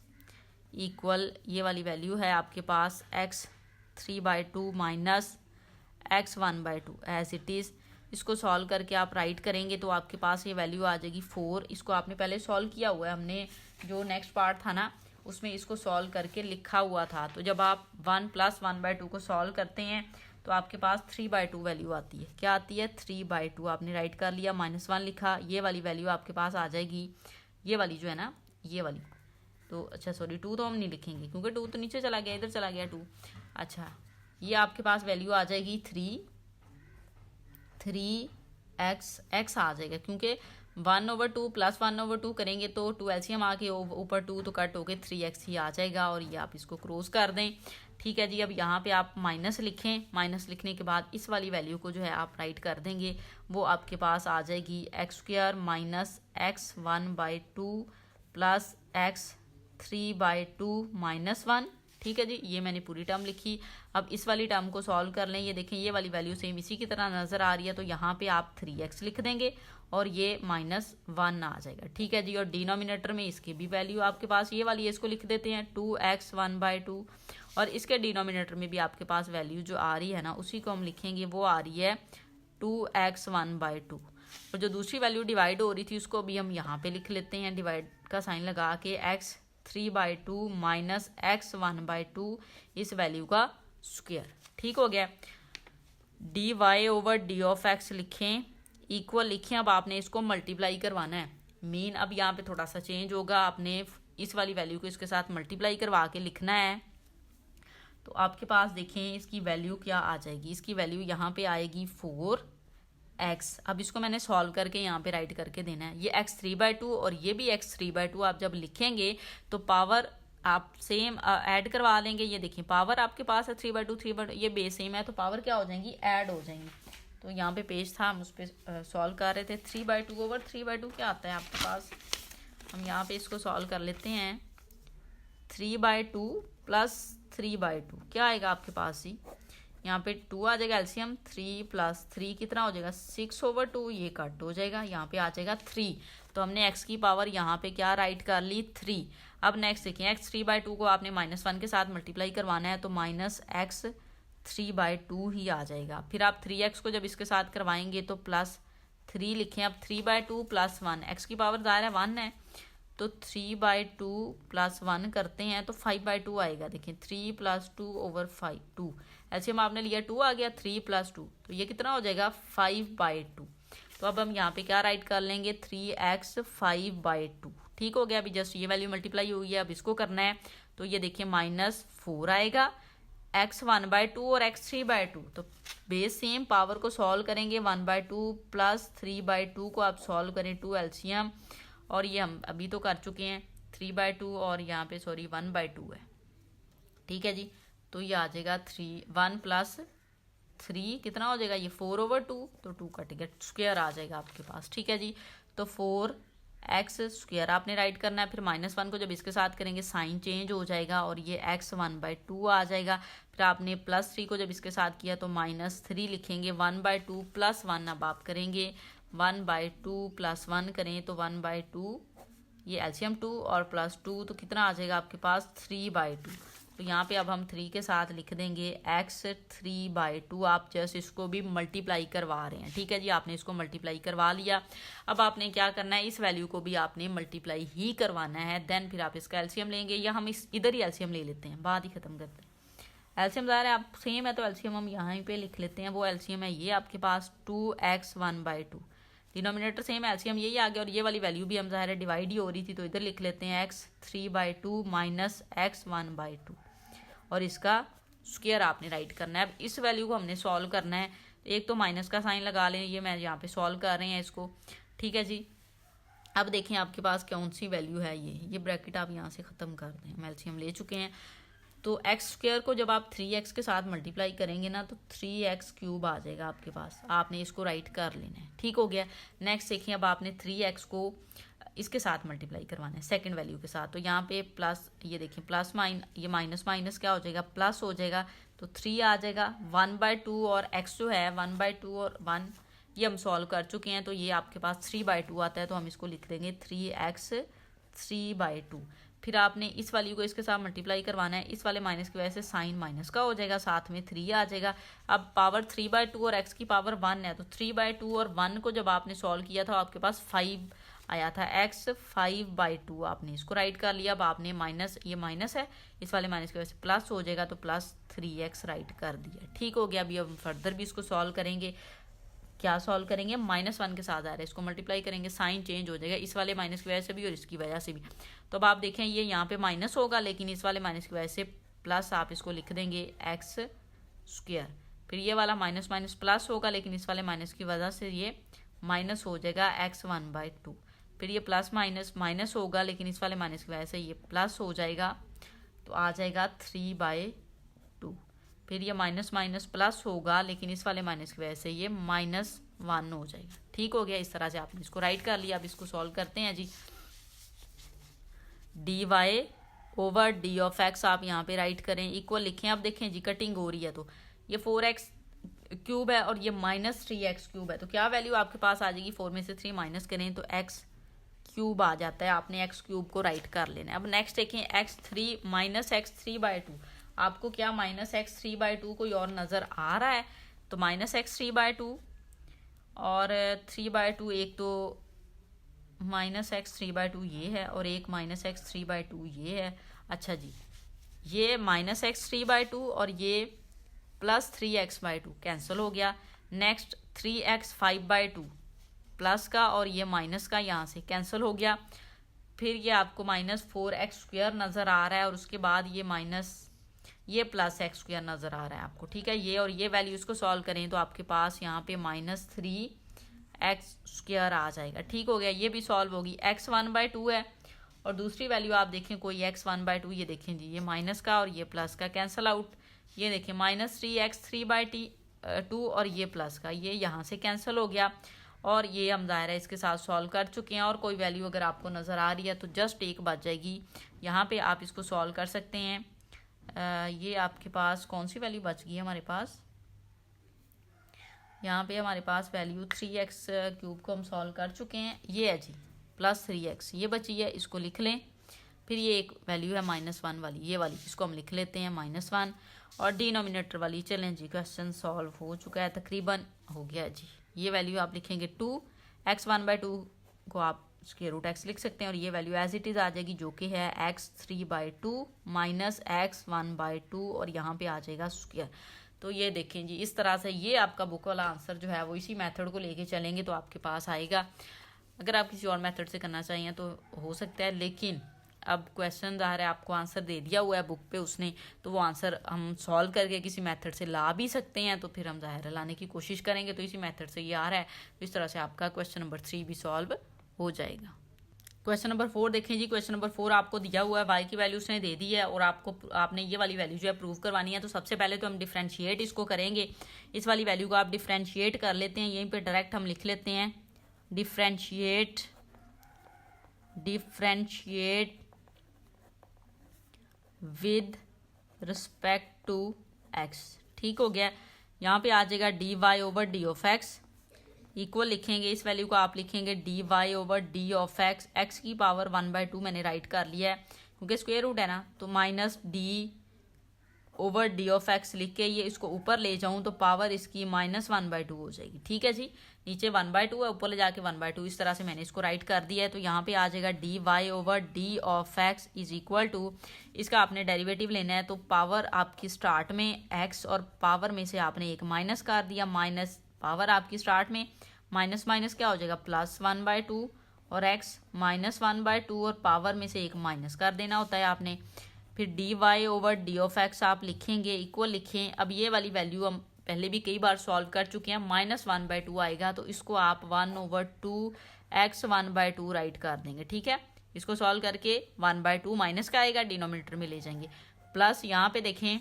equal, ये वाली वैल्यू है आपके पास x 3/2 minus x 1/2 as it is. इसको सॉल्व करके आप राइट करेंगे तो आपके पास ये वैल्यू आ जाएगी 4। इसको आपने पहले सॉल्व किया हुआ है, हमने जो नेक्स्ट पार्ट था ना उसमें इसको सॉल्व करके लिखा हुआ था। तो जब आप 1 + 1/2 को सॉल्व करते हैं तो आपके पास 3/2 वैल्यू आती है। क्या आती है? 3/2 आपने राइट कर लिया, -1 लिखा, ये वाली वैल्यू आपके पास आ जाएगी, ये वाली जो है ना ये वाली। तो अच्छा सॉरी 2 तो हम नहीं लिखेंगे क्योंकि 2 तो नीचे चला गया, इधर चला गया 2। अच्छा ये आपके पास वैल्यू आ जाएगी 3x आ जाएगा, क्योंकि 1/2 + 1/2 करेंगे तो 2 एलसीएम आके ऊपर 2 तो कट होके 3x ही आ जाएगा, और ये आप इसको क्रॉस कर दें। ठीक है जी। अब यहाँ पे आप माइनस लिखें, माइनस लिखने के बाद इस वाली वैल्यू को जो है आप राइट कर देंगे, वो आपके पास आ जाएगी x² minus x 1/2 plus x 3/2 minus 1। ठीक है जी, ये मैंने पूरी टर्म लिखी। अब इस वाली टर्म को सॉल्व कर लें, ये देखें ये वाली वैल्यू सेम इसी की तरह नज़र आ रही है, तो यहाँ पे आप 3x लिख देंगे और ये -1 आ जाएगा। ठीक है जी। और डिनोमिनेटर में इसकी भी वैल्यू आपके पास ये वाली है, इसको लिख देते हैं 2x 1/2, और इसके डिनोमिनेटर में भी आपके पास वैल्यू जो आ रही है ना उसी को हम लिखेंगे, वो आ रही है 2x 1/2। और जो दूसरी वैल्यू डिवाइड हो रही थी उसको भी हम यहाँ पे लिख लेते हैं, डिवाइड का साइन लगा के x 3/2 माइनस x 1/2 इस वैल्यू का स्क्वायर। ठीक हो गया। dy over d of x लिखें, इक्वल लिखें। अब आपने इसको मल्टीप्लाई करवाना है। मीन अब यहाँ पे थोड़ा सा चेंज होगा, आपने इस वाली वैल्यू को इसके साथ मल्टीप्लाई करवा के लिखना है। तो आपके पास देखें इसकी वैल्यू क्या आ जाएगी, इसकी वैल्यू यहाँ पे आएगी 4x। अब इसको मैंने सॉल्व करके यहाँ पे राइट करके देना है, ये x 3/2 और ये भी x 3/2 आप जब लिखेंगे तो पावर आप सेम ऐड करवा लेंगे। ये देखिए पावर आपके पास है 3/2, ये बेस सेम है तो पावर क्या हो जाएंगी, ऐड हो जाएंगी। तो यहाँ पे पेज था, हम उस पर सॉल्व कर रहे थे। 3/2 ओवर 3/2 क्या आता है आपके पास, हम यहाँ पे इसको सॉल्व कर लेते हैं। 3/2 प्लस 3/2 क्या आएगा आपके पास ही, यहाँ पे 2 आ जाएगा एलसीएम, 3 + 3 कितना हो जाएगा 6/2, ये कट हो जाएगा, यहाँ पे आ जाएगा 3। तो हमने x की पावर यहाँ पे क्या राइट कर ली 3। अब नेक्स्ट देखिए x 3/2 को आपने -1 के साथ मल्टीप्लाई करवाना है, तो -x 3/2 ही आ जाएगा। फिर आप 3x को जब इसके साथ करवाएंगे तो +3 लिखें। अब 3/2 + 1, x की पावर ज़ाहिर है 1 है, तो 3/2 + 1 करते हैं तो 5/2 आएगा। देखिए 3 + 2 ओवर 5 2 ऐसे हम आपने लिया 2 आ गया, 3 + 2 तो ये कितना हो जाएगा 5/2। तो अब हम यहाँ पे क्या राइट कर लेंगे 3x 5/2। ठीक हो गया। अभी जस्ट ये वैल्यू मल्टीप्लाई हुई है, अब इसको करना है तो ये देखिए -4 आएगा, x 1/2 और x 3/2। तो बेस सेम, पावर को सॉल्व करेंगे 1/2 प्लस 3/2 को आप सॉल्व करें 2 एलसीएम, और ये हम अभी तो कर चुके हैं 3/2 और यहाँ पे सॉरी 1/2 है। ठीक है जी, तो ये आ जाएगा 1 प्लस 3 कितना हो जाएगा, ये 4/2, तो 2 कट गया, स्क्वायर आ जाएगा आपके पास। ठीक है जी, तो 4x² आपने राइट करना है। फिर -1 को जब इसके साथ करेंगे साइन चेंज हो जाएगा और ये x 1/2 आ जाएगा। फिर आपने +3 को जब इसके साथ किया तो -3 लिखेंगे, 1/2 + 1 अब आप करेंगे 1/2 + 1 करें तो 1/2, ये एलसीएम 2 और +2 तो कितना आ जाएगा आपके पास 3/2। तो यहाँ पे अब हम 3 के साथ लिख देंगे x 3/2। आप जस्ट इसको भी मल्टीप्लाई करवा रहे हैं। ठीक है जी, आपने इसको मल्टीप्लाई करवा लिया। अब आपने क्या करना है, इस वैल्यू को भी आपने मल्टीप्लाई ही करवाना है। देन फिर आप इसका एलसीएम लेंगे, या हम इधर ही एलसीएम ले लेते हैं, बाद ही खत्म करते हैं। एलसीएम ज़ाहिर है आप सेम है तो एलसीएम हम यहाँ पे लिख लेते हैं। वो एलसीएम है ये आपके पास 2x 1/2, डिनोमिनेटर सेम, एलसीएम यही आ गया। और ये वाली वैल्यू भी हम ज़ाहिर है डिवाइड ही हो रही थी तो इधर लिख लेते हैं x 3/2 माइनस x 1/2, और इसका स्क्वायर आपने राइट करना है। अब इस वैल्यू को हमने सॉल्व करना है, एक तो माइनस का साइन लगा लें, ये मैं यहाँ पे सॉल्व कर रहे हैं इसको। ठीक है जी, अब देखें आपके पास कौन सी वैल्यू है, ये ब्रैकेट आप यहाँ से ख़त्म कर दें, हम एलसीएम ले चुके हैं। तो x² को जब आप 3x के साथ मल्टीप्लाई करेंगे ना तो 3x³ आ जाएगा आपके पास, आपने इसको राइट कर लेना है। ठीक हो गया। नेक्स्ट देखिए, अब आपने 3x को इसके साथ मल्टीप्लाई करवाना है सेकंड वैल्यू के साथ, तो यहाँ पे प्लस, ये देखिए प्लस ये माइनस माइनस क्या हो जाएगा, प्लस हो जाएगा, तो 3 आ जाएगा। 1/2 और x जो है 1/2 और 1 ये हम सॉल्व कर चुके हैं, तो ये आपके पास 3/2 आता है, तो हम इसको लिख देंगे 3x 3/2। फिर आपने इस वैल्यू को इसके साथ मल्टीप्लाई करवाना है, इस वाले माइनस की वजह से साइन माइनस का हो जाएगा, साथ में 3 आ जाएगा। अब पावर 3/2 और x की पावर 1 है, तो 3/2 और 1 को जब आपने सॉल्व किया था आपके पास 5 आया था, x 5/2 आपने इसको राइट कर लिया। अब आपने माइनस, ये माइनस है, इस वाले माइनस की वजह से प्लस हो जाएगा, तो प्लस 3x राइट कर दिया। ठीक हो गया। अभी हम फर्दर भी इसको सॉल्व करेंगे। क्या सॉल्व करेंगे, -1 के साथ आ रहा है, इसको मल्टीप्लाई करेंगे, साइन चेंज हो जाएगा, इस वाले माइनस की वजह से भी और इसकी वजह से भी। तो अब आप देखें ये यहाँ पे माइनस होगा, लेकिन इस वाले माइनस की वजह से प्लस, आप इसको लिख देंगे x²। फिर ये वाला माइनस माइनस प्लस होगा, लेकिन इस वाले माइनस की वजह से ये माइनस हो जाएगा x 1/2। फिर ये प्लस माइनस माइनस होगा, लेकिन इस वाले माइनस की वजह से ये प्लस हो जाएगा, तो आ जाएगा 3/2। फिर ये माइनस माइनस प्लस होगा, लेकिन इस वाले माइनस की वजह से ये -1 हो जाएगा। ठीक हो गया। इस तरह से आपने इसको राइट कर लिया। अब इसको सॉल्व करते हैं जी। dy/d(x) आप यहाँ पे राइट करें, इक्वल लिखें। अब देखें जी कटिंग हो रही है, तो ये 4x³ है और ये -3x³ है, तो क्या वैल्यू आपके पास आ जाएगी, 4 में से 3 माइनस करें तो x³ आ जाता है। आपने x³ को राइट कर लेना है। अब नेक्स्ट देखें, x3 -x3/2, आपको क्या -x3/2 कोई और नज़र आ रहा है, तो -x3/2 और 3/2, एक तो -x3/2 ये है और एक -x3/2 ये है। अच्छा जी, ये -x3/2 और ये +3x/2 कैंसिल हो गया। नेक्स्ट 3x 5/2 प्लस का और ये माइनस का यहाँ से कैंसिल हो गया। फिर ये आपको -4x² नज़र आ रहा है और उसके बाद ये प्लस x² नज़र आ रहा है आपको। ठीक है, ये और ये वैल्यू इसको सॉल्व करें तो आपके पास यहाँ पे -3x² आ जाएगा। ठीक हो गया, ये भी सॉल्व होगी। x 1/2 है और दूसरी वैल्यू आप देखें कोई x 1/2, ये देखें जी, ये माइनस का और ये प्लस का कैंसिल आउट। ये देखें -3x 3/2 और ये प्लस का, ये यहाँ से कैंसिल हो गया। और ये हम ज़ाहिर है इसके साथ सॉल्व कर चुके हैं। और कोई वैल्यू अगर आपको नज़र आ रही है तो जस्ट एक बच जाएगी, यहाँ पे आप इसको सॉल्व कर सकते हैं। ये आपके पास कौन सी वैल्यू बच गई है हमारे पास, यहाँ पे हमारे पास वैल्यू 3x³ को हम सॉल्व कर चुके हैं, ये है जी +3x, ये बची है, इसको लिख लें। फिर ये एक वैल्यू है -1 वाली, ये वाली, इसको हम लिख लेते हैं -1। और डिनोमिनेटर वाली, चलें जी क्वेश्चन सॉल्व हो चुका है, तकरीबन हो गया जी। ये वैल्यू आप लिखेंगे 2x 1/2 को आप √x लिख सकते हैं और ये वैल्यू एज इट इज़ आ जाएगी, जो कि है x 3/2 - x 1/2 और यहाँ पे आ जाएगा स्क्वायर। तो ये देखें जी, इस तरह से ये आपका बुक वाला आंसर जो है वो इसी मेथड को लेके चलेंगे तो आपके पास आएगा। अगर आप किसी और मेथड से करना चाहिए तो हो सकता है, लेकिन अब क्वेश्चन ज़ाहिर है आपको आंसर दे दिया हुआ है बुक पे उसने, तो वो आंसर हम सॉल्व करके किसी मेथड से ला भी सकते हैं, तो फिर हम ज़ाहिर है लाने की कोशिश करेंगे। तो इसी मेथड से ये आ रहा है, तो इस तरह से आपका क्वेश्चन नंबर 3 भी सॉल्व हो जाएगा। क्वेश्चन नंबर 4 देखें जी। क्वेश्चन नंबर 4 आपको दिया हुआ है, y की वैल्यू उसने दे दी है और आपने ये वाली वैल्यू जो है प्रूव करवानी है। तो सबसे पहले तो हम डिफ्रेंशिएट इसको करेंगे। इस वाली वैल्यू को आप डिफ्रेंशिएट कर लेते हैं, यहीं पे डायरेक्ट हम लिख लेते हैं differentiate with respect to x। ठीक हो गया। यहाँ पे आ जाएगा dy over d of x equal लिखेंगे, इस वैल्यू को आप लिखेंगे dy over d of x की पावर 1/2 मैंने राइट कर लिया है क्योंकि स्क्वायर रूट है ना, तो minus D over d of x लिख के ये इसको ऊपर ले जाऊं तो पावर इसकी -1/2 हो जाएगी। ठीक है जी, नीचे 1/2 है, ऊपर ले जाके 1/2, इस तरह से मैंने इसको राइट कर दिया है। तो यहाँ पे आ जाएगा dy over d of x is equal to, इसका आपने डेरिवेटिव लेना है तो पावर आपकी स्टार्ट में x और पावर में से आपने एक माइनस कर दिया, माइनस पावर आपकी स्टार्ट में माइनस माइनस क्या हो जाएगा +1/2 और x -1/2 और पावर में से एक माइनस कर देना होता है आपने। फिर dy over d of x आप लिखेंगे इक्वल लिखें। अब ये वाली वैल्यू हम पहले भी कई बार सॉल्व कर चुके हैं, -1/2 आएगा तो इसको आप 1/2x 1/2 राइट कर देंगे। ठीक है, इसको सॉल्व करके 1/2 माइनस का आएगा, डिनोमिनेटर में ले जाएंगे, प्लस यहाँ पे देखें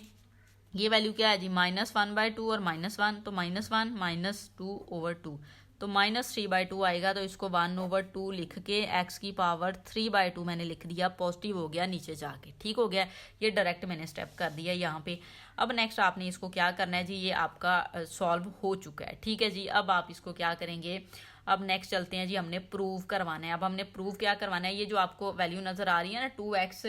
ये वैल्यू क्या है जी -1/2 और -1, तो -1 -2 ओवर 2 तो -3/2 आएगा। तो इसको 1/2 लिख के x की पावर 3/2 मैंने लिख दिया, पॉजिटिव हो गया नीचे जाके। ठीक हो गया, ये डायरेक्ट मैंने स्टेप कर दिया यहाँ पे। अब नेक्स्ट आपने इसको क्या करना है जी, ये आपका सॉल्व हो चुका है। ठीक है जी, अब आप इसको क्या करेंगे, अब नेक्स्ट चलते हैं जी, हमने प्रूव करवाना है। अब हमने प्रूव क्या करवाना है, ये जो आपको वैल्यू नज़र आ रही है ना 2x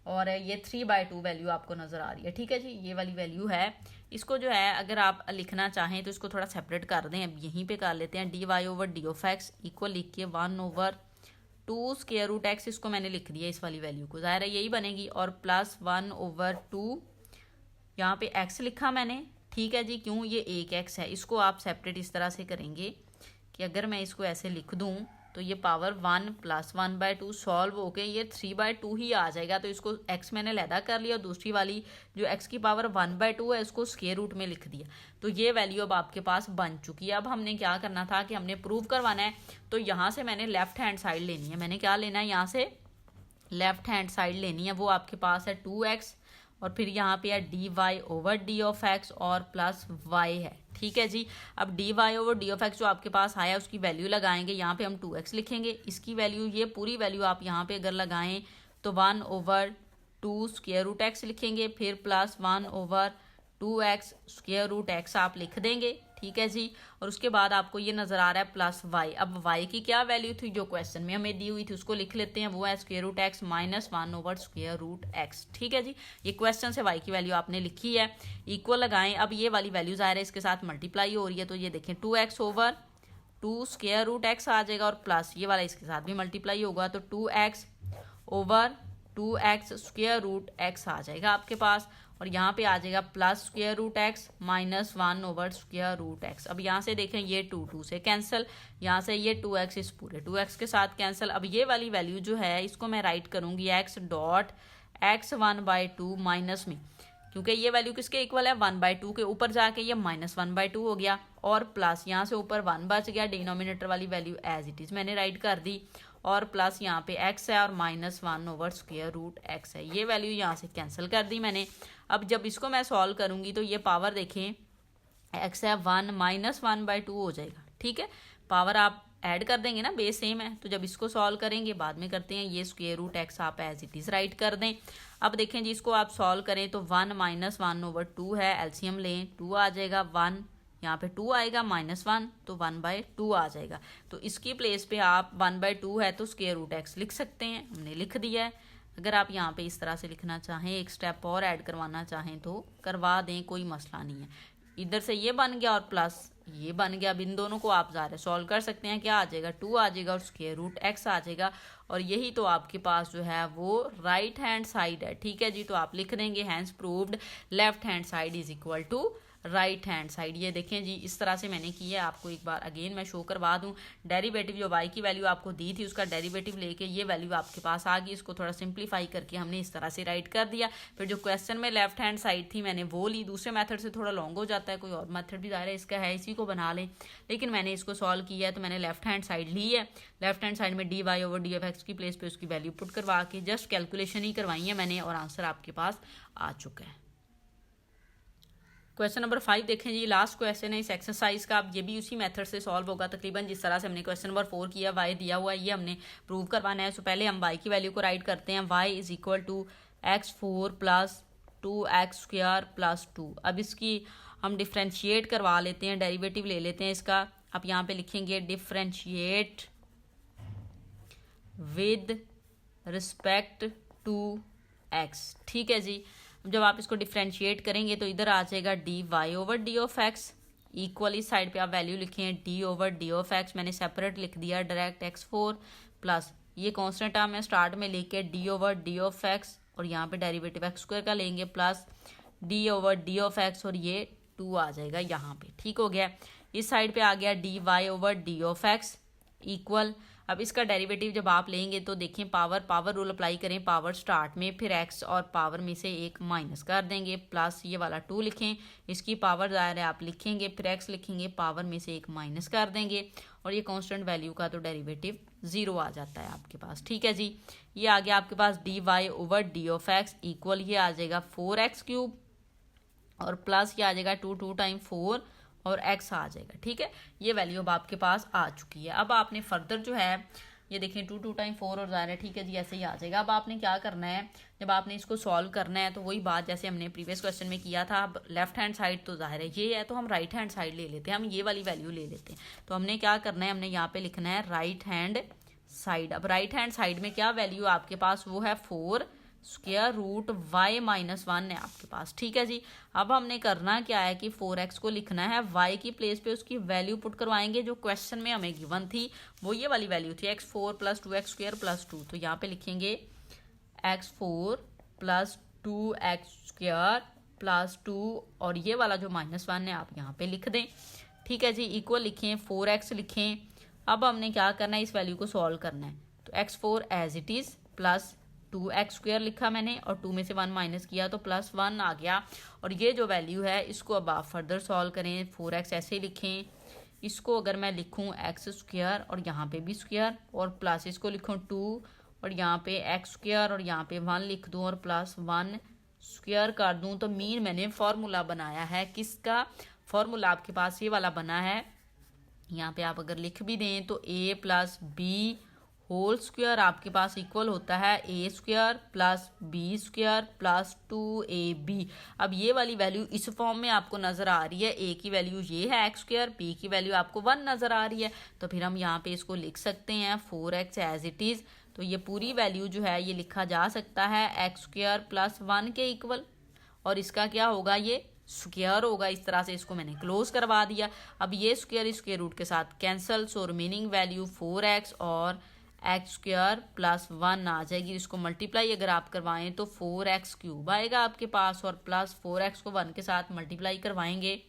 और ये 3/2 वैल्यू आपको नज़र आ रही है। ठीक है जी, ये वाली वैल्यू है, इसको जो है अगर आप लिखना चाहें तो इसको थोड़ा सेपरेट कर दें। अब यहीं पे कर लेते हैं dy over d of x equal लिख के 1/2 स्क्वायर रूट एक्स, इसको मैंने लिख दिया इस वाली वैल्यू को, ज़ाहिर है यही बनेगी, और प्लस 1/2 यहाँ पे x लिखा मैंने। ठीक है जी, क्यों, ये एक x है, इसको आप सेपरेट इस तरह से करेंगे कि अगर मैं इसको ऐसे लिख दूं तो ये पावर 1 + 1/2 सॉल्व होके ये 3/2 ही आ जाएगा। तो इसको x मैंने लैदा कर लिया और दूसरी वाली जो x की पावर 1/2 है इसको स्क्वायर रूट में लिख दिया। तो ये वैल्यू अब आपके पास बन चुकी है। अब हमने क्या करना था कि हमने प्रूव करवाना है, तो यहाँ से मैंने लेफ्ट हैंड साइड लेनी है। मैंने क्या लेना है, यहाँ से लेफ्ट हैंड साइड लेनी है, वो आपके पास है 2x और फिर यहाँ पे है dy over d of x और प्लस y है। ठीक है जी, अब dy over d of x जो आपके पास आया उसकी वैल्यू लगाएंगे, यहाँ पे हम 2x लिखेंगे, इसकी वैल्यू ये पूरी वैल्यू आप यहाँ पे अगर लगाएं तो 1/2 स्क्वायर रूट x लिखेंगे, फिर plus 1/2x square root x आप लिख देंगे। ठीक है जी, और उसके बाद आपको ये नज़र आ रहा है प्लस y। अब y की क्या वैल्यू थी जो क्वेश्चन में हमें दी हुई थी उसको लिख लेते हैं, वो है स्क्वायर रूट x -1/√x। ठीक है जी, ये क्वेश्चन से y की वैल्यू आपने लिखी है, इक्वल लगाएं। अब ये वाली वैल्यू ज़ाहिर है इसके साथ मल्टीप्लाई हो रही है, तो ये देखें 2x over 2 square root x आ जाएगा और प्लस ये वाला इसके साथ भी मल्टीप्लाई होगा, तो 2x over 2x square root x आ जाएगा आपके पास, और यहाँ पे आ जाएगा plus square root x -1/√x। अब यहाँ से देखें ये 2 से कैंसिल, यहाँ से ये 2x इस पूरे 2x के साथ कैंसिल। अब ये वाली वैल्यू जो है इसको मैं राइट करूँगी x डॉट x 1/2 माइनस में, क्योंकि ये वैल्यू किसके इक्वल है 1/2 के, ऊपर जाके ये -1/2 हो गया और प्लस यहाँ से ऊपर 1 बच गया, डिनोमिनेटर वाली वैल्यू एज इट इज़ मैंने राइट कर दी, और प्लस यहाँ पे x है और -1/√x है, ये वैल्यू यहाँ से कैंसिल कर दी मैंने। अब जब इसको मैं सॉल्व करूँगी तो ये पावर देखें x है 1 -1/2 हो जाएगा। ठीक है, पावर आप ऐड कर देंगे ना, बेस सेम है, तो जब इसको सॉल्व करेंगे बाद में करते हैं, ये स्क्वायर रूट x आप एज इट इज़ राइट कर दें। अब देखें जी, इसको आप सॉल्व करें तो 1 - 1/2 है, एलसीएम लें 2 आ जाएगा, 1 यहाँ पे 2 आएगा, -1 तो 1/2 आ जाएगा। तो इसकी प्लेस पे आप 1/2 है तो स्क्वायर रूट x लिख सकते हैं, हमने लिख दिया है। अगर आप यहाँ पे इस तरह से लिखना चाहें, एक स्टेप और ऐड करवाना चाहें तो करवा दें, कोई मसला नहीं है। इधर से ये बन गया और प्लस ये बन गया, अब इन दोनों को आप ज़ाहिर सॉल्व कर सकते हैं, क्या आ जाएगा 2 आ जाएगा और स्क्वायर रूट x आ जाएगा, और यही तो आपके पास जो है वो राइट हैंड साइड है। ठीक है जी, तो आप लिख देंगे hence proved left hand side is equal to right hand side. ये देखें जी इस तरह से मैंने किया है, आपको एक बार अगेन मैं शो करवा दूं। डेरिवेटिव जो y की वैल्यू आपको दी थी उसका डेरिवेटिव लेके ये वैल्यू आपके पास आ गई, इसको थोड़ा सिंप्लीफाई करके हमने इस तरह से राइट कर दिया। फिर जो क्वेश्चन में लेफ्ट हैंड साइड थी मैंने वो ली, दूसरे मेथड से थोड़ा लॉन्ग हो जाता है, कोई और मेथड भी ज़ाहिर है इसका है, इसी को बना लें, लेकिन मैंने इसको सॉल्व किया है तो मैंने लेफ्ट हैंड साइड ली है। लेफ्ट हैंड साइड में dy/df(x) की प्लेस पे उसकी वैल्यू पुट करवा के जस्ट कैलकुलेशन ही करवाई है मैंने और आंसर आपके पास आ चुका है। क्वेश्चन नंबर 5 देखें जी, लास्ट क्वेश्चन है इस एक्सरसाइज का। अब ये भी उसी मेथड से सॉल्व होगा तकरीबन जिस तरह से हमने क्वेश्चन नंबर 4 किया। y दिया हुआ है, ये हमने प्रूव करवाना है। सो पहले हम y की वैल्यू को राइट करते हैं। y = x4 + 2x² + 2। अब इसकी हम डिफ्रेंशिएट करवा लेते हैं, डेरिवेटिव ले लेते हैं इसका। आप यहाँ पे लिखेंगे differentiate with respect to x। ठीक है जी, जब आप इसको डिफ्रेंशिएट करेंगे तो इधर आ जाएगा dy/d(x) इक्वल, इस साइड पे आप वैल्यू लिखें d/d(x), मैंने सेपरेट लिख दिया डायरेक्ट x4 प्लस ये कांस्टेंट टर्म है स्टार्ट में लेके d/d(x) और यहाँ पे डेरिवेटिव x² का लेंगे प्लस d/d(x) और ये 2 आ जाएगा यहाँ पे। ठीक हो गया, इस साइड पे आ गया dy/d(x) इक्वल। अब इसका डेरिवेटिव जब आप लेंगे तो देखें पावर रूल अप्लाई करें, पावर स्टार्ट में, फिर x और पावर में से एक माइनस कर देंगे प्लस ये वाला 2 लिखें, इसकी पावर ज़ाहिर है आप लिखेंगे, फिर x लिखेंगे, पावर में से एक माइनस कर देंगे और ये कांस्टेंट वैल्यू का तो डेरिवेटिव 0 आ जाता है आपके पास। ठीक है जी, ये आ गया आपके पास dy/d(x) इक्वल, ये आ जाएगा 4x³ और प्लस ये आ जाएगा 2 टाइम 4 और x आ जाएगा। ठीक है, ये वैल्यू अब आपके पास आ चुकी है। अब आपने फर्दर जो है ये देखें 2 टाइम 4 और ज़ाहिर है, ठीक है जी, ऐसे ही आ जाएगा। अब आपने क्या करना है, जब आपने इसको सॉल्व करना है तो वही बात जैसे हमने प्रीवियस क्वेश्चन में किया था। अब लेफ्ट हैंड साइड तो ज़ाहिर है ये है, तो हम राइट हैंड साइड ले लेते हैं, हम ये वाली वैल्यू ले लेते हैं। तो हमने क्या करना है, हमने यहाँ पे लिखना है राइट हैंड साइड। अब राइट हैंड साइड में क्या वैल्यू आपके पास, वो है 4 स्क्वायर रूट y - 1 है आपके पास। ठीक है जी, अब हमने करना क्या है कि 4x को लिखना है, y की प्लेस पे उसकी वैल्यू पुट करवाएंगे जो क्वेश्चन में हमें गिवन थी, वो ये वाली वैल्यू थी x4 + 2x² + 2। तो यहाँ पे लिखेंगे x4 + 2x² + 2 और ये वाला जो -1 है आप यहाँ पे लिख दें। ठीक है जी, इक्वल लिखें, 4x लिखें। अब हमने क्या करना है, इस वैल्यू को सॉल्व करना है। तो x4 as it is plus 2x² लिखा मैंने और 2 में से 1 माइनस किया तो +1 आ गया। और ये जो वैल्यू है इसको अब आप फर्दर सॉल्व करें, 4x ऐसे लिखें, इसको अगर मैं लिखूं x² और यहाँ पे भी स्क्वायर और प्लस इसको लिखूं 2 और यहाँ पे x² और यहाँ पे 1 लिख दूं और +1 स्क्वायर कर दूं, तो मीन मैंने फॉर्मूला बनाया है। किसका फॉर्मूला आपके पास ये वाला बना है, यहाँ पे आप अगर लिख भी दें तो a + b होल स्क्वायर आपके पास इक्वल होता है a² + b² + 2ab। अब ये वाली वैल्यू इस फॉर्म में आपको नज़र आ रही है, a की वैल्यू ये है x², b की वैल्यू आपको 1 नज़र आ रही है, तो फिर हम यहाँ पे इसको लिख सकते हैं 4x एज इट इज़। तो ये पूरी वैल्यू जो है ये लिखा जा सकता है x² + 1 के इक्वल और इसका क्या होगा, ये स्क्वायर होगा। इस तरह से इसको मैंने क्लोज करवा दिया। अब ये स्क्वायर इसके रूट के साथ cancel, so remaining value 4x और x² + 1 आ जाएगी। इसको मल्टीप्लाई अगर आप करवाएं तो 4x³ आएगा आपके पास और प्लस 4x को 1 के साथ मल्टीप्लाई करवाएंगे,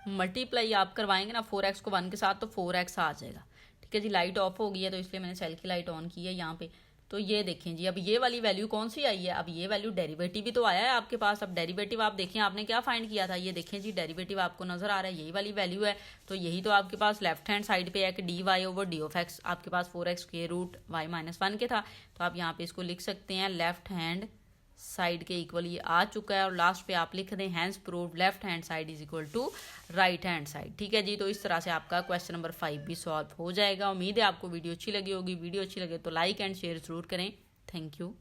मल्टीप्लाई आप करवाएंगे ना 4x को 1 के साथ तो 4x आ जाएगा। ठीक है जी, लाइट ऑफ हो गई है तो इसलिए मैंने सेल की लाइट ऑन की है यहाँ पे। तो ये देखें जी, अब ये वाली वैल्यू कौन सी आई है, अब ये वैल्यू डेरिवेटिव भी तो आया है आपके पास। अब डेरिवेटिव आप देखें आपने क्या फाइंड किया था, ये देखें जी डेरिवेटिव आपको नजर आ रहा है, यही वाली वैल्यू है। तो यही तो आपके पास लेफ्ट हैंड साइड पे है कि dy/d(x) आपके पास 4x के रूट y - 1 के था, तो आप यहाँ पे इसको लिख सकते हैं लेफ्ट हैंड साइड के इक्वल ये आ चुका है और लास्ट पे आप लिख दें hence proved left hand side is equal to right hand side. ठीक है जी, तो इस तरह से आपका क्वेश्चन नंबर 5 भी सॉल्व हो जाएगा। उम्मीद है आपको वीडियो अच्छी लगी होगी। वीडियो अच्छी लगे तो लाइक एंड शेयर जरूर करें। Thank you.